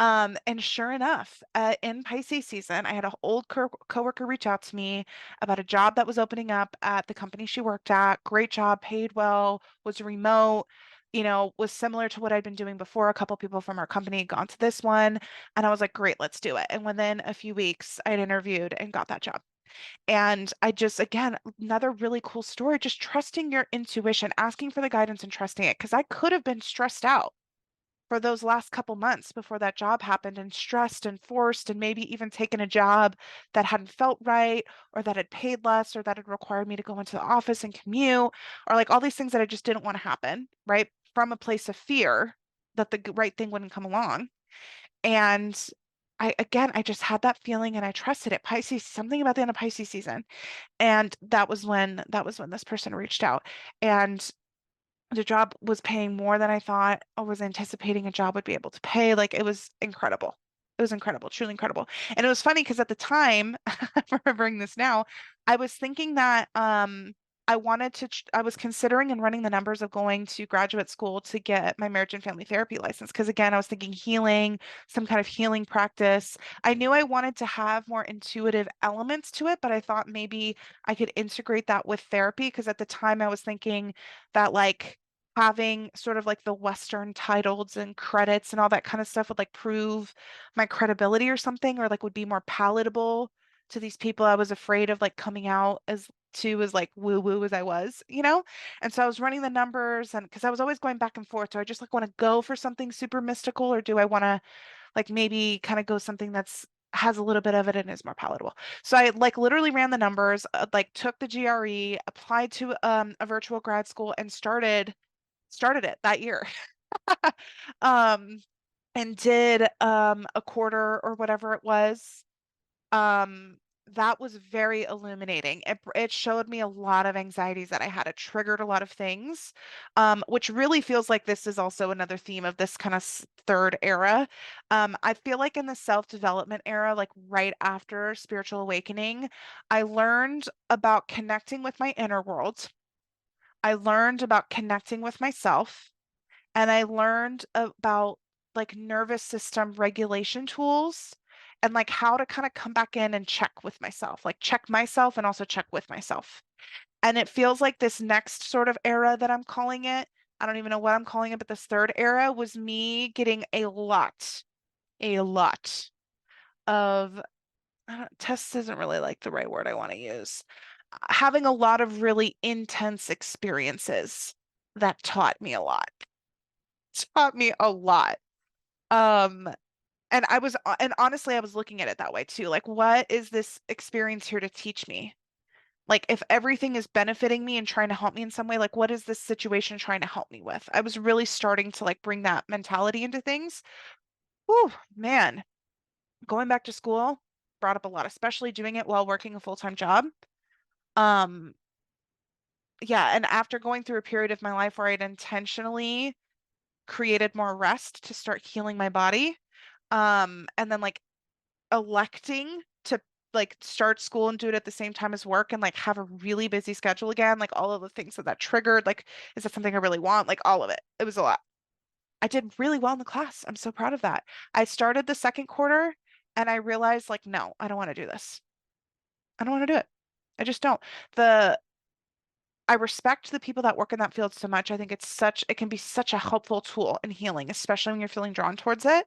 And sure enough, in Pisces season, I had an old coworker reach out to me about a job that was opening up at the company she worked at. Great job, paid well, was remote, was similar to what I'd been doing before. A couple people from our company had gone to this one, and I was like, great, let's do it. And within a few weeks, I'd interviewed and got that job. And I just, again, another really cool story, just trusting your intuition, asking for the guidance and trusting it. Because I could have been stressed out for those last couple months before that job happened and stressed and forced and maybe even taken a job that hadn't felt right or that had paid less or that had required me to go into the office and commute or like all these things that I just didn't want to happen, right? From a place of fear that the right thing wouldn't come along. And I just had that feeling and I trusted it. Pisces, something about the end of Pisces season. And that was when this person reached out. And the job was paying more than I thought I was anticipating a job would be able to pay. Like it was incredible. It was incredible, truly incredible. And it was funny because at the time, I'm remembering this now, I was thinking that I was considering and running the numbers of going to graduate school to get my marriage and family therapy license. Because again, I was thinking healing, some kind of healing practice. I knew I wanted to have more intuitive elements to it, but I thought maybe I could integrate that with therapy. Because at the time I was thinking that like having sort of like the Western titles and credits and all that kind of stuff would like prove my credibility or something, or like would be more palatable to these people I was afraid of like coming out as like woo woo as I was. And so I was running the numbers and because I was always going back and forth. Do I just like want to go for something super mystical or do I want to like maybe kind of go something that's has a little bit of it and is more palatable. So I like literally ran the numbers, like took the GRE, applied to a virtual grad school and started it that year. Um, and did a quarter or whatever it was. Um, that was very illuminating. It showed me a lot of anxieties that I had. It triggered a lot of things, which really feels like this is also another theme of this kind of third era. I feel like in the self-development era, like right after spiritual awakening, I learned about connecting with my inner world. I learned about connecting with myself. And I learned about like nervous system regulation tools and like how to kind of come back in and check with myself, like check myself and also check with myself. And it feels like this next sort of era that I'm calling it, I don't even know what I'm calling it, but this third era was me getting a lot of, test isn't really like the right word I want to use. Having a lot of really intense experiences that taught me a lot. Taught me a lot. Um, and honestly, I was looking at it that way too. Like, what is this experience here to teach me? Like, if everything is benefiting me and trying to help me in some way, like, what is this situation trying to help me with? I was really starting to like bring that mentality into things. Whew, man, going back to school brought up a lot, especially doing it while working a full-time job. Um, yeah, and after going through a period of my life where I'd intentionally created more rest to start healing my body, and then like electing to like start school and do it at the same time as work and like have a really busy schedule again, like all of the things that triggered, like, is that something I really want? Like all of it. It was a lot. I did really well in the class. I'm so proud of that. I started the second quarter and I realized like, no, I don't want to do this. I don't want to do it. I just don't. The I respect the people that work in that field so much. I think it can be such a helpful tool in healing, especially when you're feeling drawn towards it.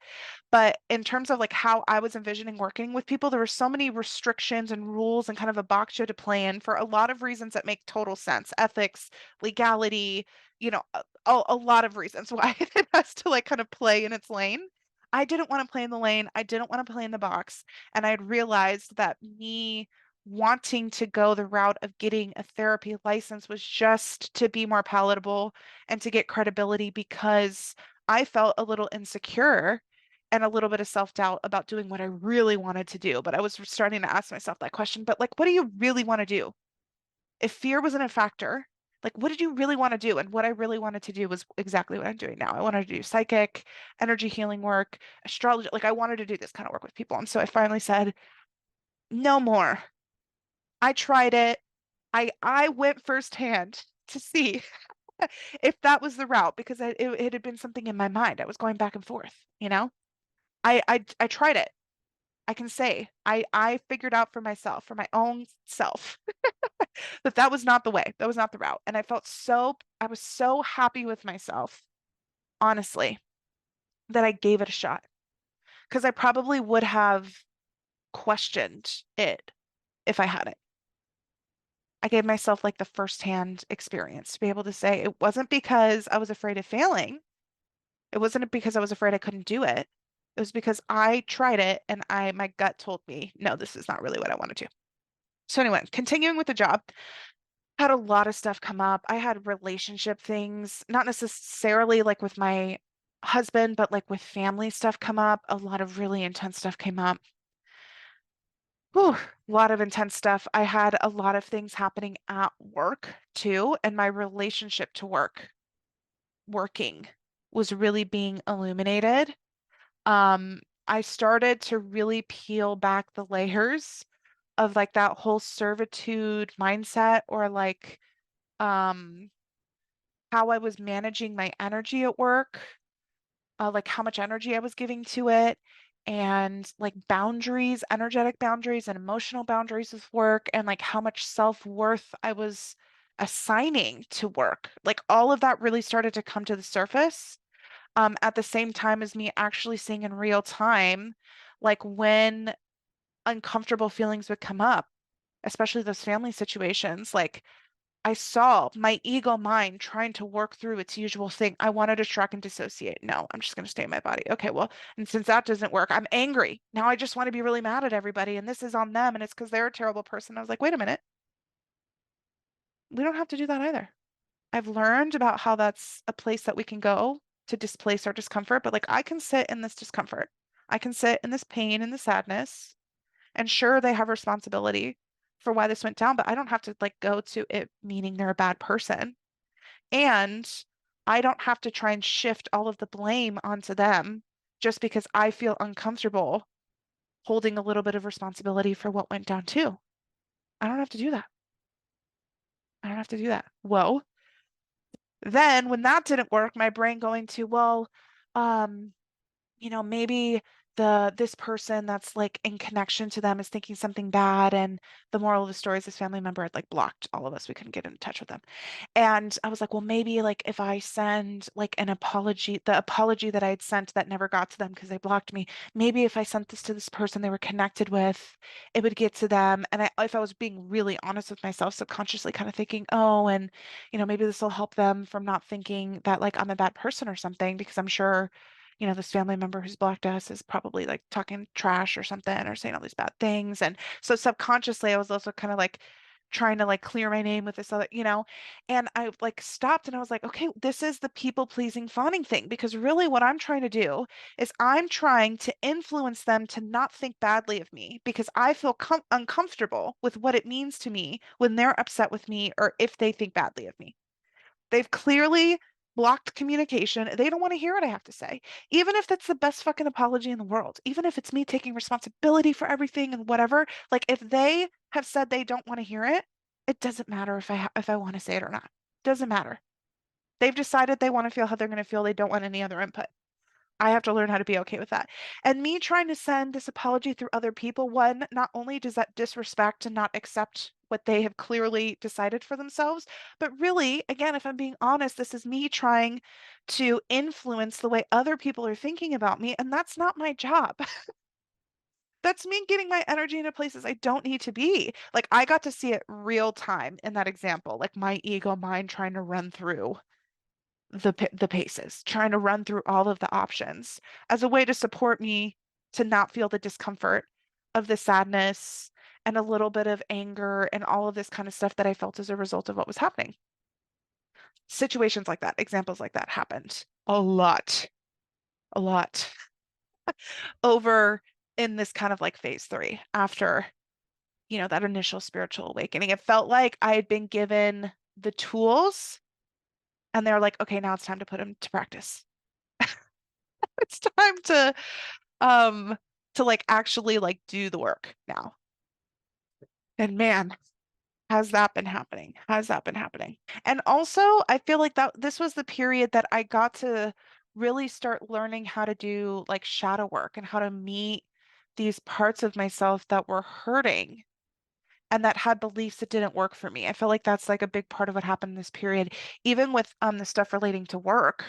But in terms of like how I was envisioning working with people, there were so many restrictions and rules and kind of a box you had to play in for a lot of reasons that make total sense. Ethics, legality, a lot of reasons why it has to like kind of play in its lane. I didn't want to play in the lane. I didn't want to play in the box. And I had realized that me wanting to go the route of getting a therapy license was just to be more palatable and to get credibility because I felt a little insecure and a little bit of self-doubt about doing what I really wanted to do. But I was starting to ask myself that question, but like, what do you really want to do? If fear wasn't a factor, like what did you really want to do? And what I really wanted to do was exactly what I'm doing now. I wanted to do psychic, energy healing work, astrology. Like I wanted to do this kind of work with people. And so I finally said, no more. I tried it. I went firsthand to see if that was the route because it had been something in my mind. I was going back and forth. I tried it. I can say I figured out for myself, for my own self, that that was not the way. That was not the route. And I was so happy with myself, honestly, that I gave it a shot because I probably would have questioned it if I hadn't. I gave myself like the firsthand experience to be able to say it wasn't because I was afraid of failing. It wasn't because I was afraid I couldn't do it. It was because I tried it and my gut told me, no, this is not really what I want to do. So anyway, continuing with the job, had a lot of stuff come up. I had relationship things, not necessarily like with my husband, but like with family stuff come up. A lot of really intense stuff came up. Whew, a lot of intense stuff. I had a lot of things happening at work too, and my relationship to working was really being illuminated. I started to really peel back the layers of like that whole servitude mindset or like um how I was managing my energy at work, like how much energy I was giving to it, and like boundaries, energetic boundaries and emotional boundaries with work, and like how much self-worth I was assigning to work. Like all of that really started to come to the surface, at the same time as me actually seeing in real time, like when uncomfortable feelings would come up, especially those family situations, like I saw my ego mind trying to work through its usual thing. I wanted to distract and dissociate. No, I'm just going to stay in my body. Okay, well, and since that doesn't work, I'm angry. Now I just want to be really mad at everybody, and this is on them, and it's because they're a terrible person. I was like, wait a minute. We don't have to do that either. I've learned about how that's a place that we can go to displace our discomfort, but like I can sit in this discomfort. I can sit in this pain and the sadness. And sure, they have responsibility for why this went down, but I don't have to like go to it meaning they're a bad person. And I don't have to try and shift all of the blame onto them just because I feel uncomfortable holding a little bit of responsibility for what went down too. I don't have to do that. I don't have to do that. Whoa. Then when that didn't work, my brain going to, well, um, maybe this person that's like in connection to them is thinking something bad, and the moral of the story is this family member had like blocked all of us. We couldn't get in touch with them. And I was like, well, maybe like if I send like an apology, the apology that I had sent that never got to them because they blocked me, maybe if I sent this to this person they were connected with, it would get to them. And if I was being really honest with myself, subconsciously kind of thinking, oh, and maybe this will help them from not thinking that like I'm a bad person or something, because I'm sure this family member who's blocked us is probably like talking trash or something or saying all these bad things. And so subconsciously, I was also kind of like trying to like clear my name with this other, and I like stopped and I was like, okay, this is the people pleasing fawning thing, because really what I'm trying to do is I'm trying to influence them to not think badly of me because I feel uncomfortable with what it means to me when they're upset with me or if they think badly of me. They've clearly blocked communication. They don't want to hear what I have to say. Even if that's the best fucking apology in the world, even if it's me taking responsibility for everything and whatever, like if they have said they don't want to hear it, it doesn't matter if I want to say it or not. Doesn't matter. They've decided they want to feel how they're going to feel. They don't want any other input. I have to learn how to be okay with that. And me trying to send this apology through other people, one, not only does that disrespect and not accept what they have clearly decided for themselves, but really, again, if I'm being honest, this is me trying to influence the way other people are thinking about me, and that's not my job. That's me getting my energy into places I don't need to be. Like I got to see it real time in that example, like my ego mind trying to run through the paces, trying to run through all of the options as a way to support me to not feel the discomfort of the sadness and a little bit of anger and all of this kind of stuff that I felt as a result of what was happening. Situations like that, examples like that happened a lot over in this kind of like phase three after, that initial spiritual awakening. It felt like I had been given the tools and they're like, okay, now it's time to put them to practice. It's time um to like actually like do the work now. And man, has that been happening? Has that been happening? And also, I feel like that this was the period that I got to really start learning how to do like shadow work and how to meet these parts of myself that were hurting and that had beliefs that didn't work for me. I feel like that's like a big part of what happened in this period, even with the stuff relating to work.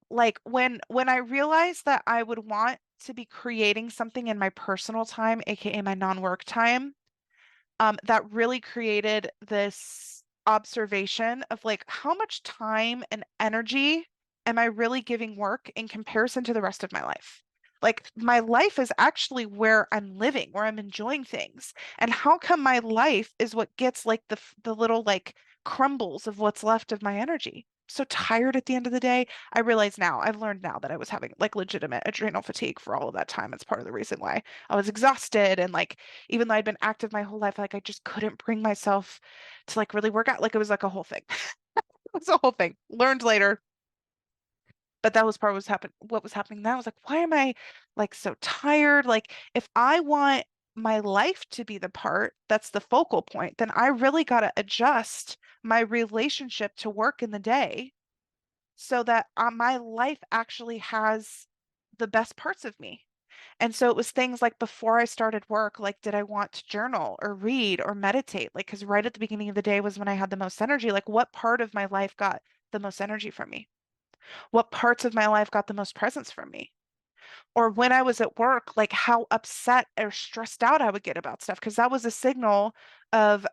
Like when I realized that I would want to be creating something in my personal time, aka my non-work time, that really created this observation of like how much time and energy am I really giving work in comparison to the rest of my life? Like my life is actually where I'm living, where I'm enjoying things. And how come my life is what gets like the little like crumbles of what's left of my energy? So tired at the end of the day. I realize now, I've learned now that I was having like legitimate adrenal fatigue for all of that time. It's part of the reason why I was exhausted and like even though I'd been active my whole life, like I just couldn't bring myself to like really work out. Like it was like a whole thing. It was a whole thing. Learned later, but that was part of what was happening then. I was like, why am I like so tired? Like if I want my life to be the part that's the focal point, then I really got to adjust my relationship to work in the day so that my life actually has the best parts of me. And so it was things like before I started work, like, did I want to journal or read or meditate? Like, because right at the beginning of the day was when I had the most energy. Like, what part of my life got the most energy from me? What parts of my life got the most presence from me? Or when I was at work, like how upset or stressed out I would get about stuff, because that was a signal of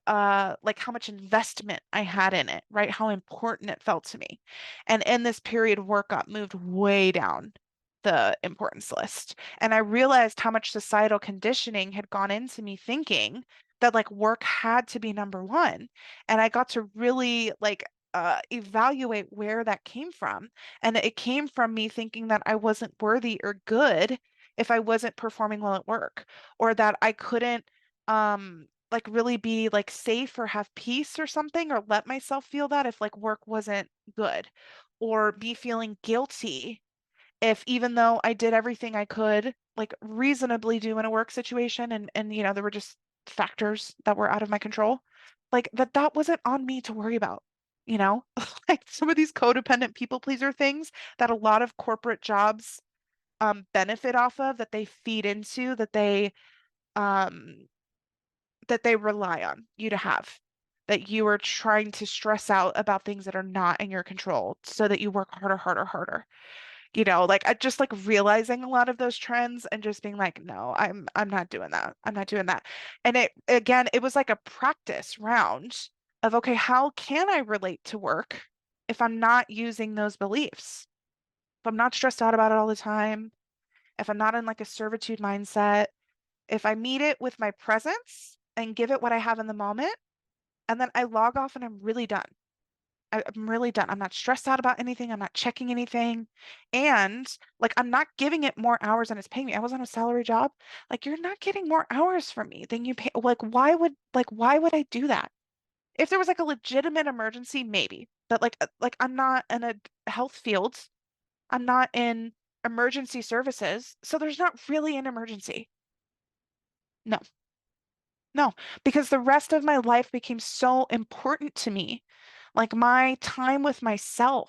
like how much investment I had in it, right? How important it felt to me. And in this period, work got moved way down the importance list. And I realized how much societal conditioning had gone into me thinking that like work had to be number one. And I got to really like evaluate where that came from. And it came from me thinking that I wasn't worthy or good if I wasn't performing well at work, or that I couldn't like really be like safe or have peace or something, or let myself feel that if like work wasn't good, or be feeling guilty if even though I did everything I could like reasonably do in a work situation and there were just factors that were out of my control, like that wasn't on me to worry about, you know? Like some of these codependent people pleaser things that a lot of corporate jobs benefit off of, that they feed into, um that they rely on you to have. That you are trying to stress out about things that are not in your control so that you work harder, harder, harder. Like I just like realizing a lot of those trends and just being like, no, I'm not doing that. I'm not doing that. And it again, it was like a practice round of okay, how can I relate to work if I'm not using those beliefs? If I'm not stressed out about it all the time, if I'm not in like a servitude mindset, if I meet it with my presence and give it what I have in the moment, and then I log off and I'm really done. I'm really done. I'm not stressed out about anything. I'm not checking anything. And like, I'm not giving it more hours than it's paying me. I was on a salary job. Like, you're not getting more hours from me than you pay. Why would I do that? If there was like a legitimate emergency, maybe. But like I'm not in a health field. I'm not in emergency services. So there's not really an emergency. No, no, because the rest of my life became so important to me. Like my time with myself,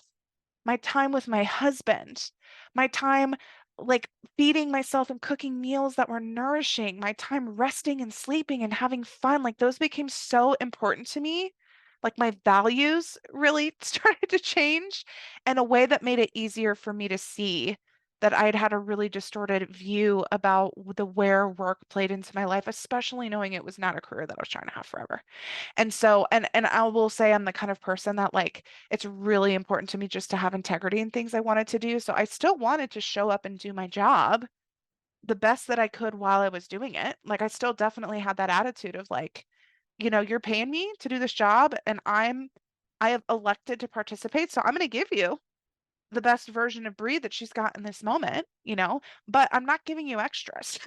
my time with my husband, my time like feeding myself and cooking meals that were nourishing, my time resting and sleeping and having fun, like those became so important to me. Like my values really started to change in a way that made it easier for me to see that I'd had a really distorted view about the where work played into my life, especially knowing it was not a career that I was trying to have forever. And so, and I will say I'm the kind of person that like it's really important to me just to have integrity in things I wanted to do. So I still wanted to show up and do my job the best that I could while I was doing it. Like I still definitely had that attitude of like, you're paying me to do this job and I have elected to participate, so I'm going to give you the best version of Bree that she's got in this moment, but I'm not giving you extras.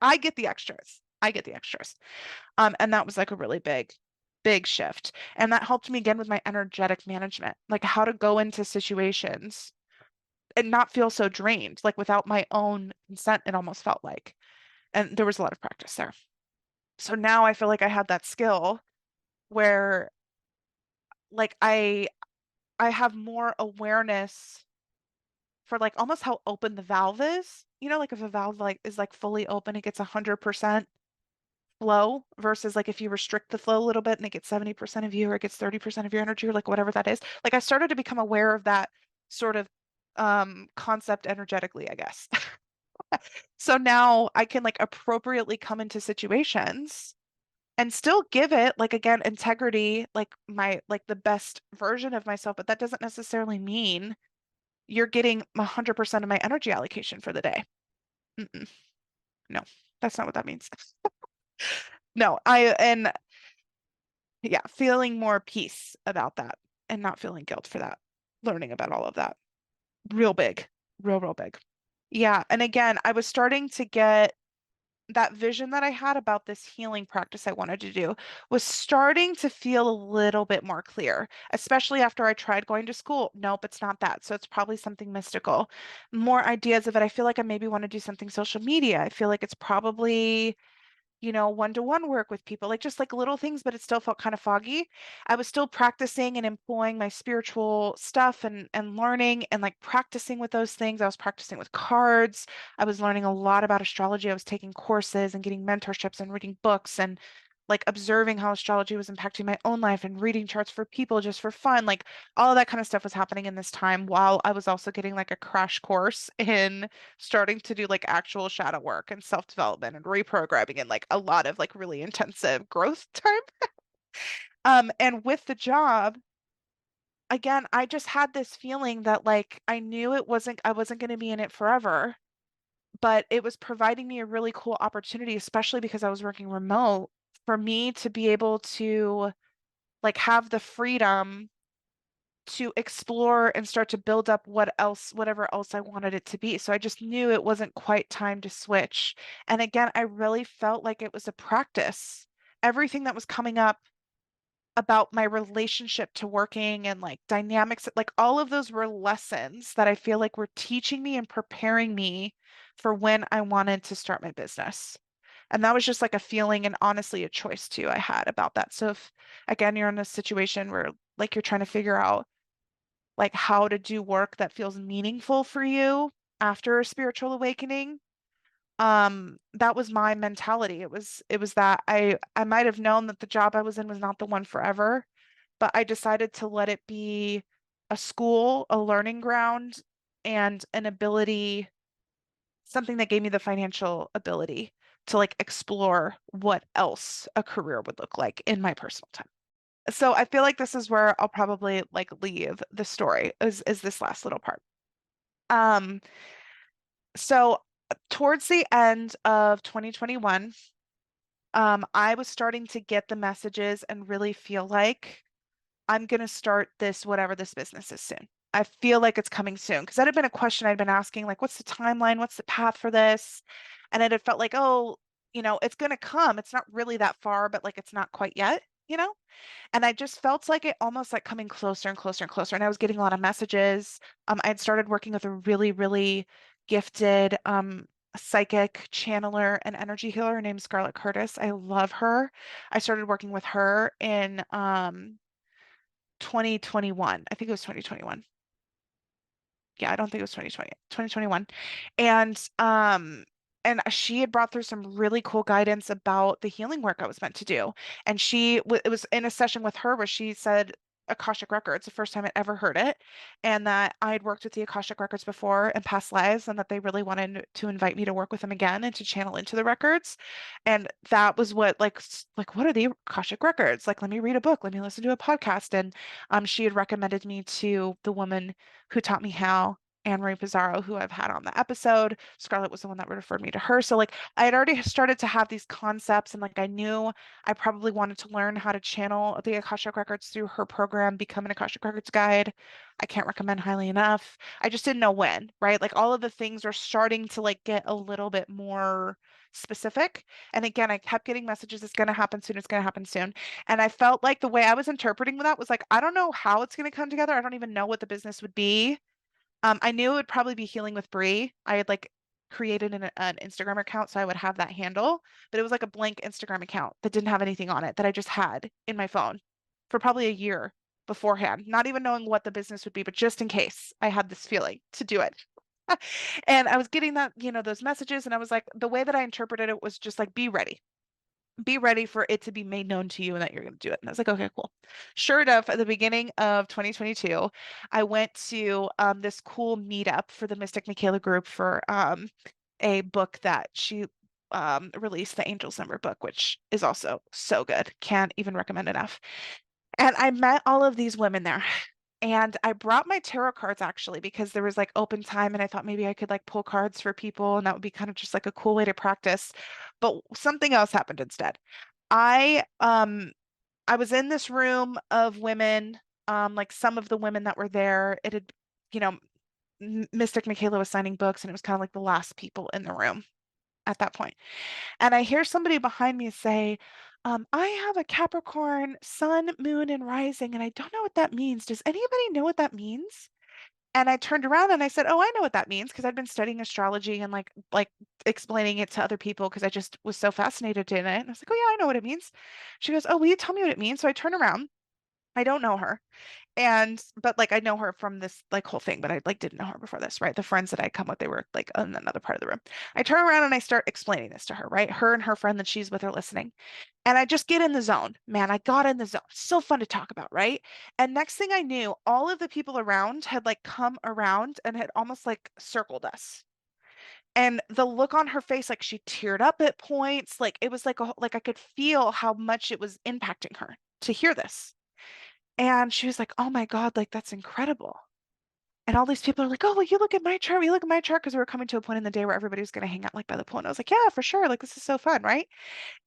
I get the extras. I get the extras. And that was like a really big shift. And that helped me again with my energetic management, like how to go into situations and not feel so drained, like without my own consent, it almost felt like. And there was a lot of practice there. So now I feel like I have that skill where like I have more awareness for like almost how open the valve is. Like if a valve like is like fully open, it gets 100% flow versus like if you restrict the flow a little bit and it gets 70% of you or it gets 30% of your energy or like whatever that is. Like I started to become aware of that sort of concept energetically, I guess. So now I can like appropriately come into situations and still give it like again integrity, like my like the best version of myself, but that doesn't necessarily mean you're getting 100% of my energy allocation for the day. Mm-mm. No, that's not what that means. No, and yeah, feeling more peace about that and not feeling guilt for that, learning about all of that. Real big, real big. Yeah. And again, I was starting to get that vision that I had about this healing practice I wanted to do was starting to feel a little bit more clear, especially after I tried going to school. Nope, it's not that. So it's probably something mystical. More ideas of it. I feel like I maybe want to do something social media. I feel like it's probably one-to-one work with people, like just like little things, but it still felt kind of foggy. I was still practicing and employing my spiritual stuff and learning and like practicing with those things. I was practicing with cards. I was learning a lot about astrology. I was taking courses and getting mentorships and reading books and like observing how astrology was impacting my own life and reading charts for people just for fun. Like all of that kind of stuff was happening in this time while I was also getting like a crash course in starting to do like actual shadow work and self-development and reprogramming and like a lot of like really intensive growth time. And with the job, again, I just had this feeling that like I wasn't going to be in it forever, but it was providing me a really cool opportunity, especially because I was working remote, for me to be able to like have the freedom to explore and start to build up whatever else I wanted it to be. So I just knew it wasn't quite time to switch. And again, I really felt like it was a practice. Everything that was coming up about my relationship to working and like dynamics, like all of those were lessons that I feel like were teaching me and preparing me for when I wanted to start my business. And that was just like a feeling and honestly a choice too I had about that. So if again you're in a situation where like you're trying to figure out like how to do work that feels meaningful for you after a spiritual awakening, that was my mentality. It was that I might have known that the job I was in was not the one forever, but I decided to let it be a school, a learning ground, and an ability, something that gave me the financial ability to like explore what else a career would look like in my personal time. So I feel like this is where I'll probably like leave the story is this last little part. Um, so towards the end of 2021, I was starting to get the messages and really feel like I'm gonna start this, whatever this business is soon. I feel like it's coming soon because that had been a question I'd been asking, like, what's the timeline? What's the path for this? And it had felt like, oh, it's gonna come. It's not really that far, but like it's not quite yet. And I just felt like it almost like coming closer and closer and closer. And I was getting a lot of messages. I had started working with a really gifted psychic channeler and energy healer named Scarlett Curtis. I love her. I started working with her in 2021. I think it was 2021. Yeah, I don't think it was 2020, 2021. And she had brought through some really cool guidance about the healing work I was meant to do. And it was in a session with her where she said Akashic Records, the first time I'd ever heard it, and that I'd worked with the Akashic Records before in past lives, and that they really wanted to invite me to work with them again and to channel into the records. And that was what like what are the Akashic Records? Like, let me read a book, let me listen to a podcast. And she had recommended me to the woman who taught me how. Anne Marie Pizarro, who I've had on the episode. Scarlett was the one that referred me to her. So like I had already started to have these concepts, and like I knew I probably wanted to learn how to channel the Akashic Records through her program, Become an Akashic Records Guide. I can't recommend highly enough. I just didn't know when, right? Like all of the things are starting to like get a little bit more specific. And again, I kept getting messages, it's going to happen soon, it's going to happen soon. And I felt like the way I was interpreting that was like, I don't know how it's going to come together. I don't even know what the business would be. I knew it would probably be Healing with Bree. I had like created an Instagram account so I would have that handle, but it was like a blank Instagram account that didn't have anything on it that I just had in my phone for probably a year beforehand, not even knowing what the business would be, but just in case I had this feeling to do it. And I was getting that, those messages, and I was like, the way that I interpreted it was just like, be ready for it to be made known to you and that you're going to do it. And I was like, okay, cool. Sure enough, at the beginning of 2022, I went to this cool meetup for the Mystic Michaela group for a book that she released, the Angel's Number book, which is also so good. Can't even recommend enough. And I met all of these women there. And I brought my tarot cards actually because there was like open time, and I thought maybe I could like pull cards for people, and that would be kind of just like a cool way to practice. But something else happened instead. I was in this room of women, like some of the women that were there, it had, you know, Mystic Michaela was signing books, and it was kind of like the last people in the room at that point. And I hear somebody behind me say, I have a Capricorn sun, moon, and rising, and I don't know what that means. Does anybody know what that means? And I turned around and I said, "Oh, I know what that means," because I'd been studying astrology and like explaining it to other people because I just was so fascinated in it. And I was like, "Oh yeah, I know what it means." She goes, "Oh, will you tell me what it means?" So I turn around. I don't know her. And but like I know her from this like whole thing, but I like didn't know her before this, right? The friends that I come with, they were like in another part of the room. I turn around and I start explaining this to her, right? Her and her friend that she's with are listening. And I just get in the zone. Man, I got in the zone. So fun to talk about, right? And next thing I knew, all of the people around had like come around and had almost like circled us. And the look on her face, like she teared up at points, like it was like like I could feel how much it was impacting her to hear this. And she was like, "Oh my God, like that's incredible." And all these people are like, "Oh, well, you look at my chart, you look at my chart," because we were coming to a point in the day where everybody was going to hang out like by the pool. And I was like, "Yeah, for sure. Like this is so fun, right?"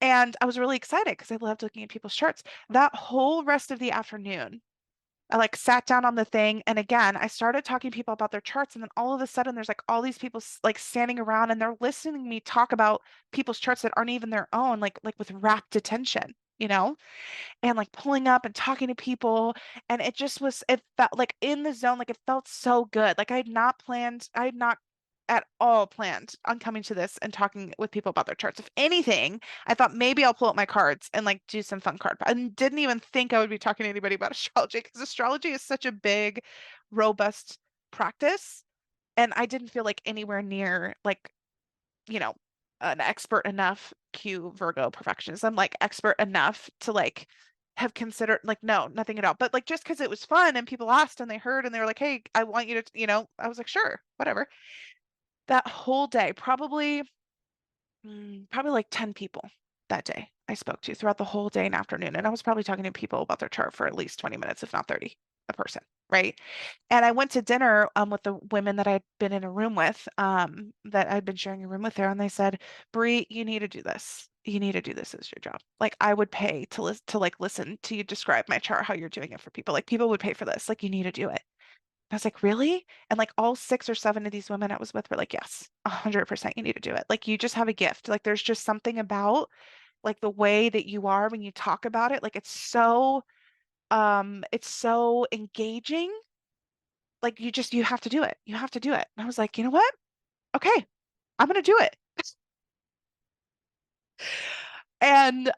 And I was really excited because I loved looking at people's charts. That whole rest of the afternoon, I like sat down on the thing, and again, I started talking to people about their charts, and then all of a sudden there's like all these people like standing around, and they're listening to me talk about people's charts that aren't even their own, like with rapt attention, and like pulling up and talking to people. And it felt like in the zone, like it felt so good. Like I had not at all planned on coming to this and talking with people about their charts. If anything, I thought maybe I'll pull up my cards and like do some fun card. I didn't even think I would be talking to anybody about astrology because astrology is such a big, robust practice. And I didn't feel like anywhere near like you know, an expert enough, cue Virgo perfectionism, like expert enough to like have considered like no, nothing at all. But like just because it was fun and people asked and they heard and they were like, "Hey, I want you to," I was like, "Sure, whatever." That whole day, probably like 10 people that day I spoke to throughout the whole day and afternoon. And I was probably talking to people about their chart for at least 20 minutes, if not 30 a person, right? And I went to dinner with the women that I'd been in a room with, that I'd been sharing a room with there, and they said, "Bree, you need to do this. You need to do this as your job. Like I would pay to like listen to you describe my chart, how you're doing it for people. Like people would pay for this. Like you need to do it." I was like, "Really?" And like all 6 or 7 of these women I was with were like, "Yes, 100% you need to do it. Like you just have a gift. Like there's just something about like the way that you are when you talk about it. Like it's so engaging. Like you have to do it. You have to do it." And I was like, "You know what? Okay, I'm gonna do it." And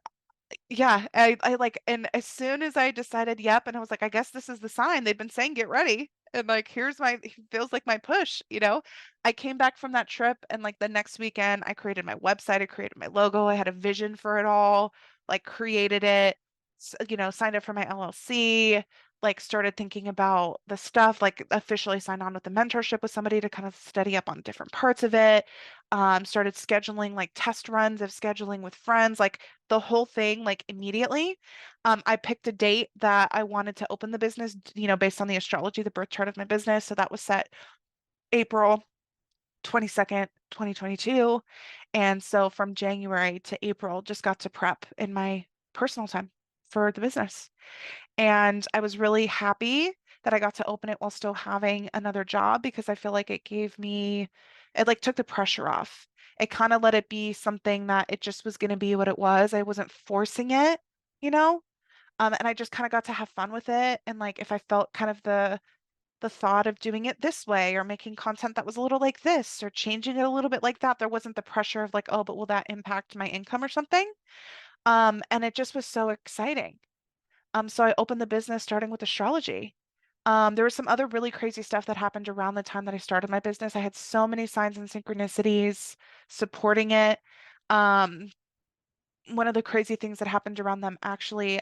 yeah, I like, and as soon as I decided, yep, and I was like, I guess this is the sign. They've been saying get ready. And like, here's my, it feels like my push. I came back from that trip, and like the next weekend, I created my website, I created my logo, I had a vision for it all, like created it. signed up for my LLC, like started thinking about the stuff, like officially signed on with the mentorship with somebody to kind of study up on different parts of it. Started scheduling like test runs of scheduling with friends, like the whole thing, like immediately. I picked a date that I wanted to open the business, based on the astrology, the birth chart of my business. So that was set April 22nd, 2022. And so from January to April, just got to prep in my personal time for the business. And I was really happy that I got to open it while still having another job because I feel like it like took the pressure off. It kind of let it be something that it just was going to be what it was. I wasn't forcing it, you know? And I just kind of got to have fun with it. And like if I felt kind of the thought of doing it this way or making content that was a little like this or changing it a little bit like that, there wasn't the pressure of like, oh, but will that impact my income or something? And it just was so exciting. So I opened the business starting with astrology. There was some other really crazy stuff that happened around the time that I started my business. I had so many signs and synchronicities supporting it. Um, One of the crazy things that happened around them actually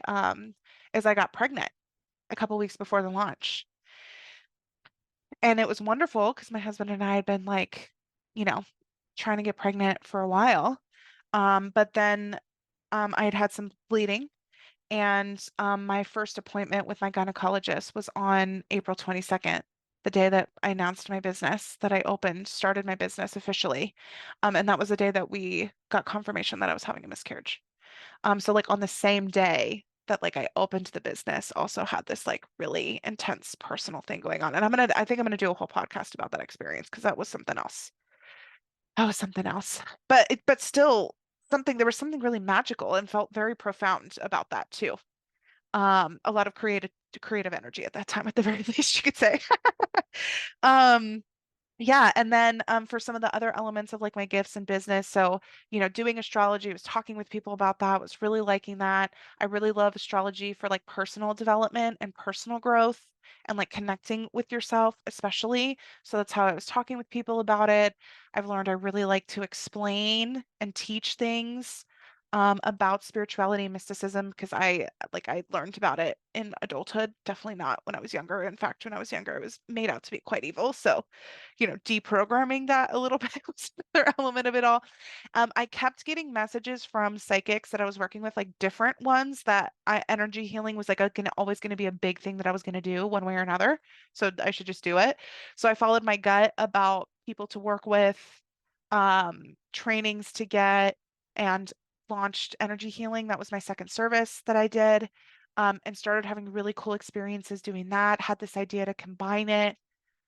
is I got pregnant a couple weeks before the launch. And it was wonderful because my husband and I had been like, you know, trying to get pregnant for a while. But then I had had some bleeding, and my first appointment with my gynecologist was on April 22nd, the day that I announced my business, that I started my business officially. And that was the day that we got confirmation that I was having a miscarriage. So like on the same day that like I opened the business, also had this like really intense personal thing going on. And I think I'm gonna do a whole podcast about that experience because that was something else. That was something else. But still there was something really magical and felt very profound about that too. A lot of creative energy at that time, at the very least, you could say. Um, yeah, and then for some of the other elements of like my gifts and business, so doing astrology, was talking with people about that, was really liking that. I really love astrology for like personal development and personal growth and like connecting with yourself, especially. So that's how I was talking with people about it. I've learned I really like to explain and teach things about spirituality and mysticism because I learned about it in adulthood, definitely not when I was younger. In fact, when I was younger, it was made out to be quite evil. So deprogramming that a little bit was another element of it all. I kept getting messages from psychics that I was working with, like different ones energy healing was like always going to be a big thing that I was going to do one way or another. So I should just do it. So I followed my gut about people to work with, trainings to get, and launched energy healing. That was my second service that I did. And started having really cool experiences doing that. Had this idea to combine it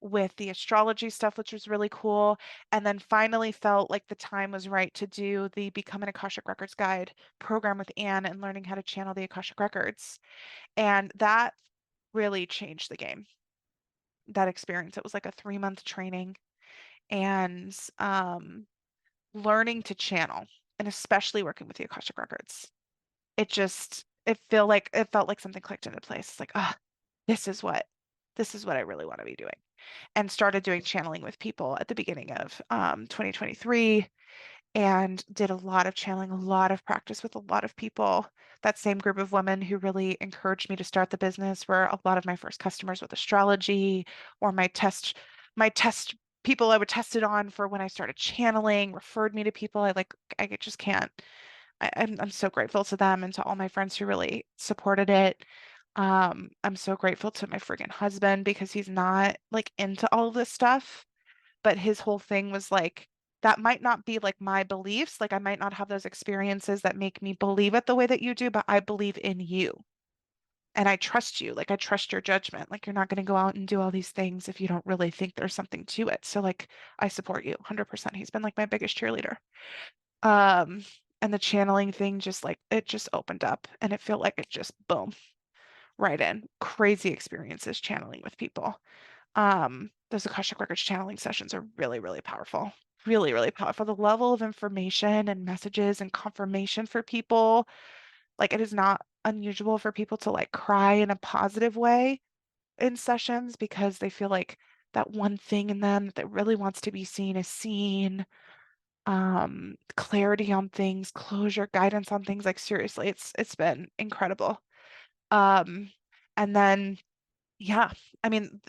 with the astrology stuff, which was really cool. And then finally felt like the time was right to do the Become an Akashic Records Guide program with Anne and learning how to channel the Akashic Records. And that really changed the game, that experience. It was like a 3-month training and learning to channel and especially working with the Akashic Records. It felt like something clicked into place. It's like, this is what I really want to be doing. And started doing channeling with people at the beginning of 2023 and did a lot of channeling, a lot of practice with a lot of people. That same group of women who really encouraged me to start the business were a lot of my first customers with astrology, or my test people I would test it on for when I started channeling, referred me to people. I just can't. I'm so grateful to them and to all my friends who really supported it. I'm so grateful to my friggin' husband because he's not like into all of this stuff, but his whole thing was like, that might not be like my beliefs. Like I might not have those experiences that make me believe it the way that you do, but I believe in you. And I trust you. Like I trust your judgment. Like you're not going to go out and do all these things if you don't really think there's something to it. So like I support you 100%. He's been like my biggest cheerleader. Um, and the channeling thing just like it just opened up and it felt like it just boom right in. Crazy experiences channeling with people. Those Akashic Records channeling sessions are really, really powerful. Really, really powerful. The level of information and messages and confirmation for people, like it is not unusual for people to like cry in a positive way in sessions because they feel like that one thing in them that really wants to be seen is seen. Clarity on things, closure, guidance on things. Like seriously, it's been incredible. Um, and then, yeah, I mean,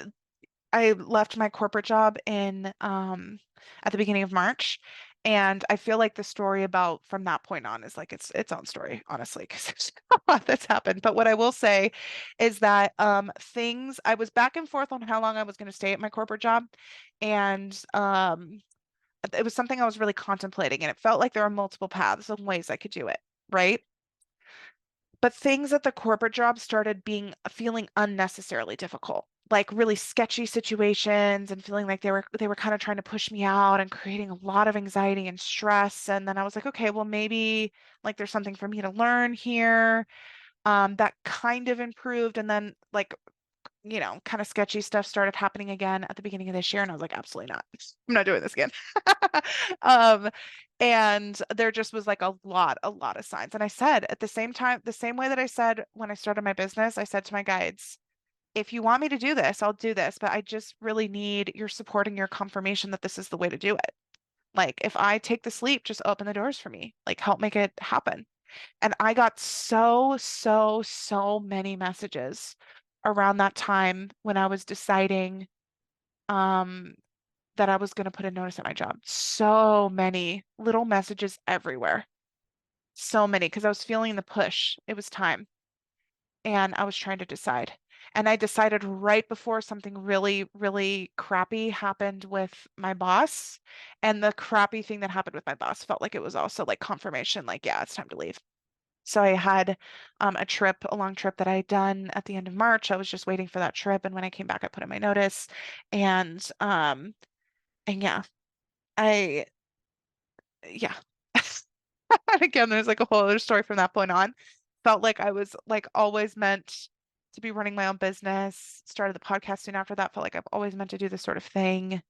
I left my corporate job in at the beginning of March, and I feel like the story about from that point on is like its own story, honestly, because there's a lot that's happened. But what I will say is that things I was back and forth on how long I was going to stay at my corporate job, and it was something I was really contemplating, and it felt like there were multiple paths and ways I could do it, right? But things at the corporate job started being feeling unnecessarily difficult, like really sketchy situations and feeling like they were kind of trying to push me out and creating a lot of anxiety and stress. And then I was like, okay, well maybe like there's something for me to learn here. That kind of improved. And then like kind of sketchy stuff started happening again at the beginning of this year, and I was like, absolutely not. I'm not doing this again. Um, and there just was like a lot of signs. And I said at the same time, the same way that I said when I started my business, I said to my guides, if you want me to do this, I'll do this, but I just really need your support and your confirmation that this is the way to do it. Like if I take the leap, just open the doors for me. Like help make it happen. And I got so many messages around that time when I was deciding um, that I was going to put a notice at my job. So many little messages everywhere. So many, because I was feeling the push. It was time. And I was trying to decide. And I decided right before something really, really crappy happened with my boss. And the crappy thing that happened with my boss felt like it was also like confirmation, like, yeah, it's time to leave. So I had a long trip that I had done at the end of March. I was just waiting for that trip, and when I came back, I put in my notice, and yeah, I yeah. And again, there's like a whole other story from that point on. Felt like I was like always meant to be running my own business. Started the podcast soon after that. Felt like I've always meant to do this sort of thing.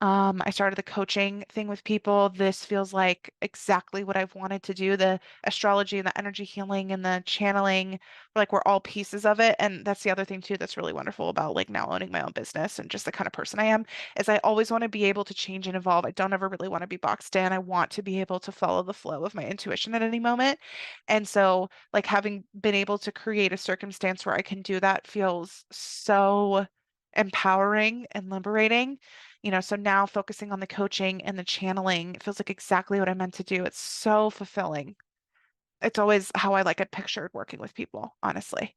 I started the coaching thing with people. This feels like exactly what I've wanted to do. The astrology and the energy healing and the channeling, like we're all pieces of it. And that's the other thing too that's really wonderful about like now owning my own business and just the kind of person I am, is I always want to be able to change and evolve. I don't ever really want to be boxed in. I want to be able to follow the flow of my intuition at any moment. And so like having been able to create a circumstance where I can do that feels so empowering and liberating. So now focusing on the coaching and the channeling, it feels like exactly what I meant to do. It's so fulfilling. It's always how I like it pictured working with people, honestly.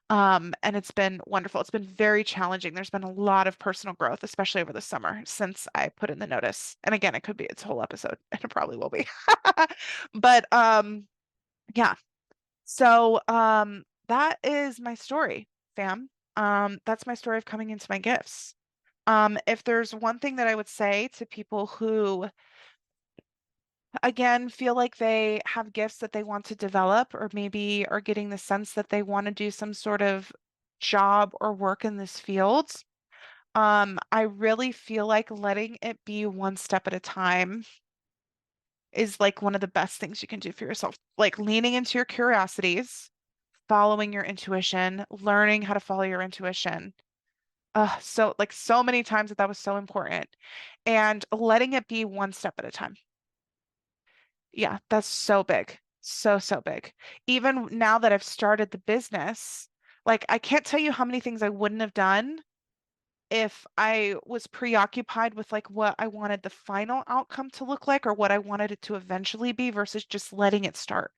And it's been wonderful. It's been very challenging. There's been a lot of personal growth, especially over the summer since I put in the notice. And again, it could be its whole episode, and it probably will be. But yeah. So that is my story, fam. That's my story of coming into my gifts. If there's one thing that I would say to people who, again, feel like they have gifts that they want to develop, or maybe are getting the sense that they want to do some sort of job or work in this field, I really feel like letting it be one step at a time is like one of the best things you can do for yourself. Like leaning into your curiosities, following your intuition, learning how to follow your intuition. So like so many times that was so important, and letting it be one step at a time. Yeah, that's so big. So big. Even now that I've started the business, like I can't tell you how many things I wouldn't have done if I was preoccupied with like what I wanted the final outcome to look like or what I wanted it to eventually be versus just letting it start.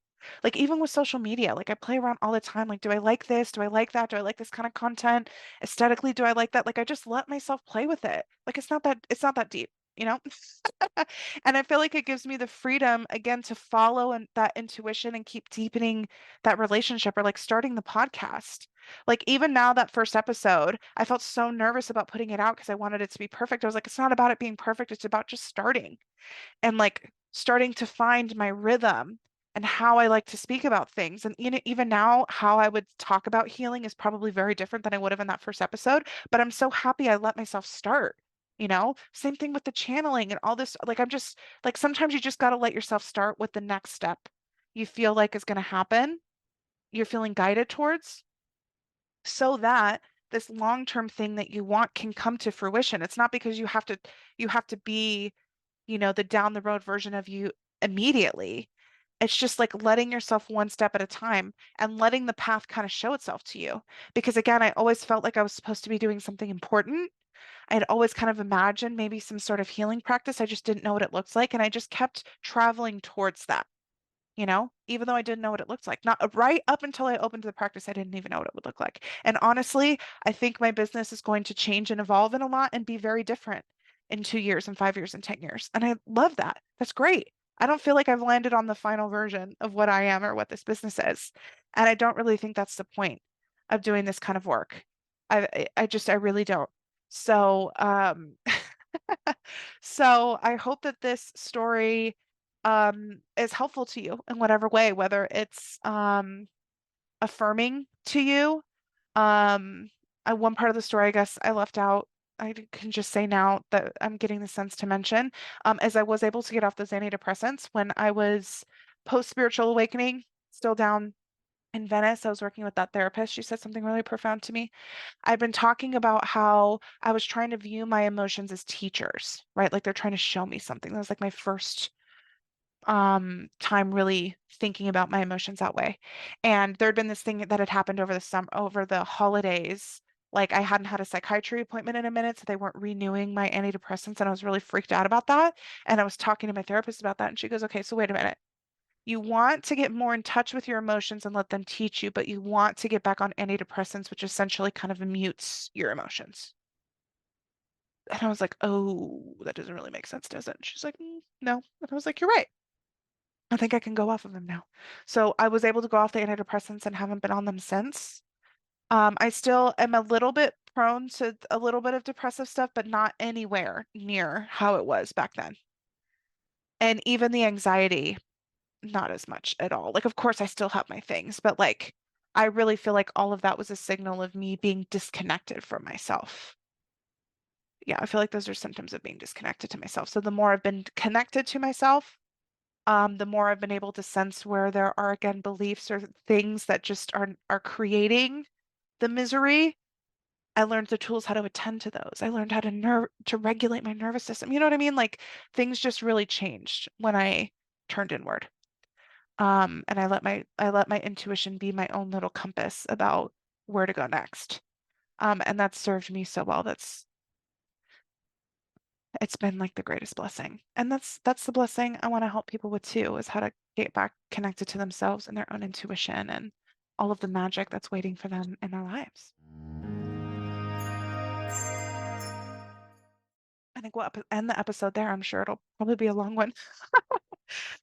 Like even with social media, like I play around all the time. Like, do I like this? Do I like that? Do I like this kind of content? Aesthetically, do I like that? Like I just let myself play with it. Like it's not that deep, you know? And I feel like it gives me the freedom again to follow that intuition and keep deepening that relationship, or like starting the podcast. Like even now, that first episode, I felt so nervous about putting it out because I wanted it to be perfect. I was like, it's not about it being perfect. It's about just starting and like starting to find my rhythm and how I like to speak about things. And even now, how I would talk about healing is probably very different than I would have in that first episode. But I'm so happy I let myself start. Same thing with the channeling and all this. Like, I'm just like, sometimes you just got to let yourself start with the next step you feel like is going to happen, you're feeling guided towards, so that this long-term thing that you want can come to fruition. It's not because you have to be, the down the road version of you immediately. It's just like letting yourself one step at a time and letting the path kind of show itself to you. Because again, I always felt like I was supposed to be doing something important. I had always kind of imagined maybe some sort of healing practice. I just didn't know what it looks like. And I just kept traveling towards that, even though I didn't know what it looked like. Not right up until I opened the practice, I didn't even know what it would look like. And honestly, I think my business is going to change and evolve in a lot and be very different in 2 years and 5 years and 10 years. And I love that. That's great. I don't feel like I've landed on the final version of what I am or what this business is. And I don't really think that's the point of doing this kind of work. I really don't. So, so I hope that this story is helpful to you in whatever way, whether it's affirming to you. Um, one part of the story, I guess I left out. Can just say now that I'm getting the sense to mention, as I was able to get off those antidepressants when I was post spiritual awakening, still down in Venice. I was working with that therapist. She said something really profound to me. I've been talking about how I was trying to view my emotions as teachers, right? Like they're trying to show me something. That was like my first time really thinking about my emotions that way. And there'd been this thing that had happened over the summer, over the holidays. Like I hadn't had a psychiatry appointment in a minute, so they weren't renewing my antidepressants, and I was really freaked out about that. And I was talking to my therapist about that, and she goes, "Okay, so wait a minute. You want to get more in touch with your emotions and let them teach you, but you want to get back on antidepressants, which essentially kind of mutes your emotions." And I was like, "Oh, that doesn't really make sense, does it?" And she's like, No." And I was like, "You're right. I think I can go off of them now." So I was able to go off the antidepressants and haven't been on them since. I still am a little bit prone to a little bit of depressive stuff, but not anywhere near how it was back then. And even the anxiety, not as much at all. Like, of course, I still have my things, but like, I really feel like all of that was a signal of me being disconnected from myself. Yeah, I feel like those are symptoms of being disconnected to myself. So the more I've been connected to myself, the more I've been able to sense where there are again beliefs or things that just are creating the misery. I learned the tools how to attend to those. I learned how to regulate my nervous system. You know what I mean? Like things just really changed when I turned inward. And I let my intuition be my own little compass about where to go next. And that's served me so well. It's been like the greatest blessing. And that's the blessing I want to help people with too, is how to get back connected to themselves and their own intuition and all of the magic that's waiting for them in their lives. I think we'll end the episode there. I'm sure it'll probably be a long one.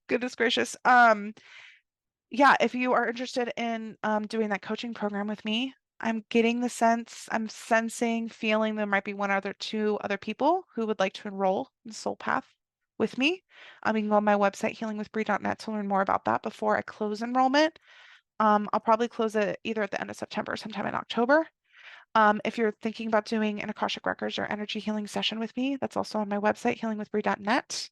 Goodness gracious. Yeah, if you are interested in doing that coaching program with me, I'm sensing, feeling there might be one other, two other people who would like to enroll in Soul Path with me. You can go on my website, healingwithbree.net, to learn more about that before I close enrollment. I'll probably close it either at the end of September or sometime in October. If you're thinking about doing an Akashic Records or energy healing session with me, that's also on my website, healingwithbree.net.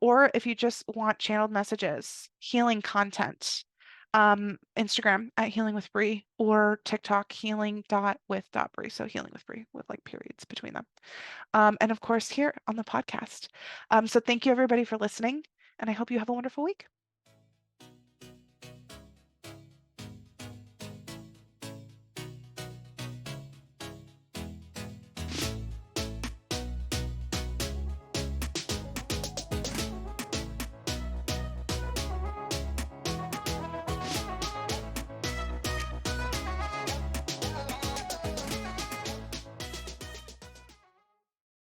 Or if you just want channeled messages, healing content, Instagram at Healing with Bree or TikTok healing.with.bree. So Healing with Bree with like periods between them. And of course, here on the podcast. So thank you everybody for listening, and I hope you have a wonderful week.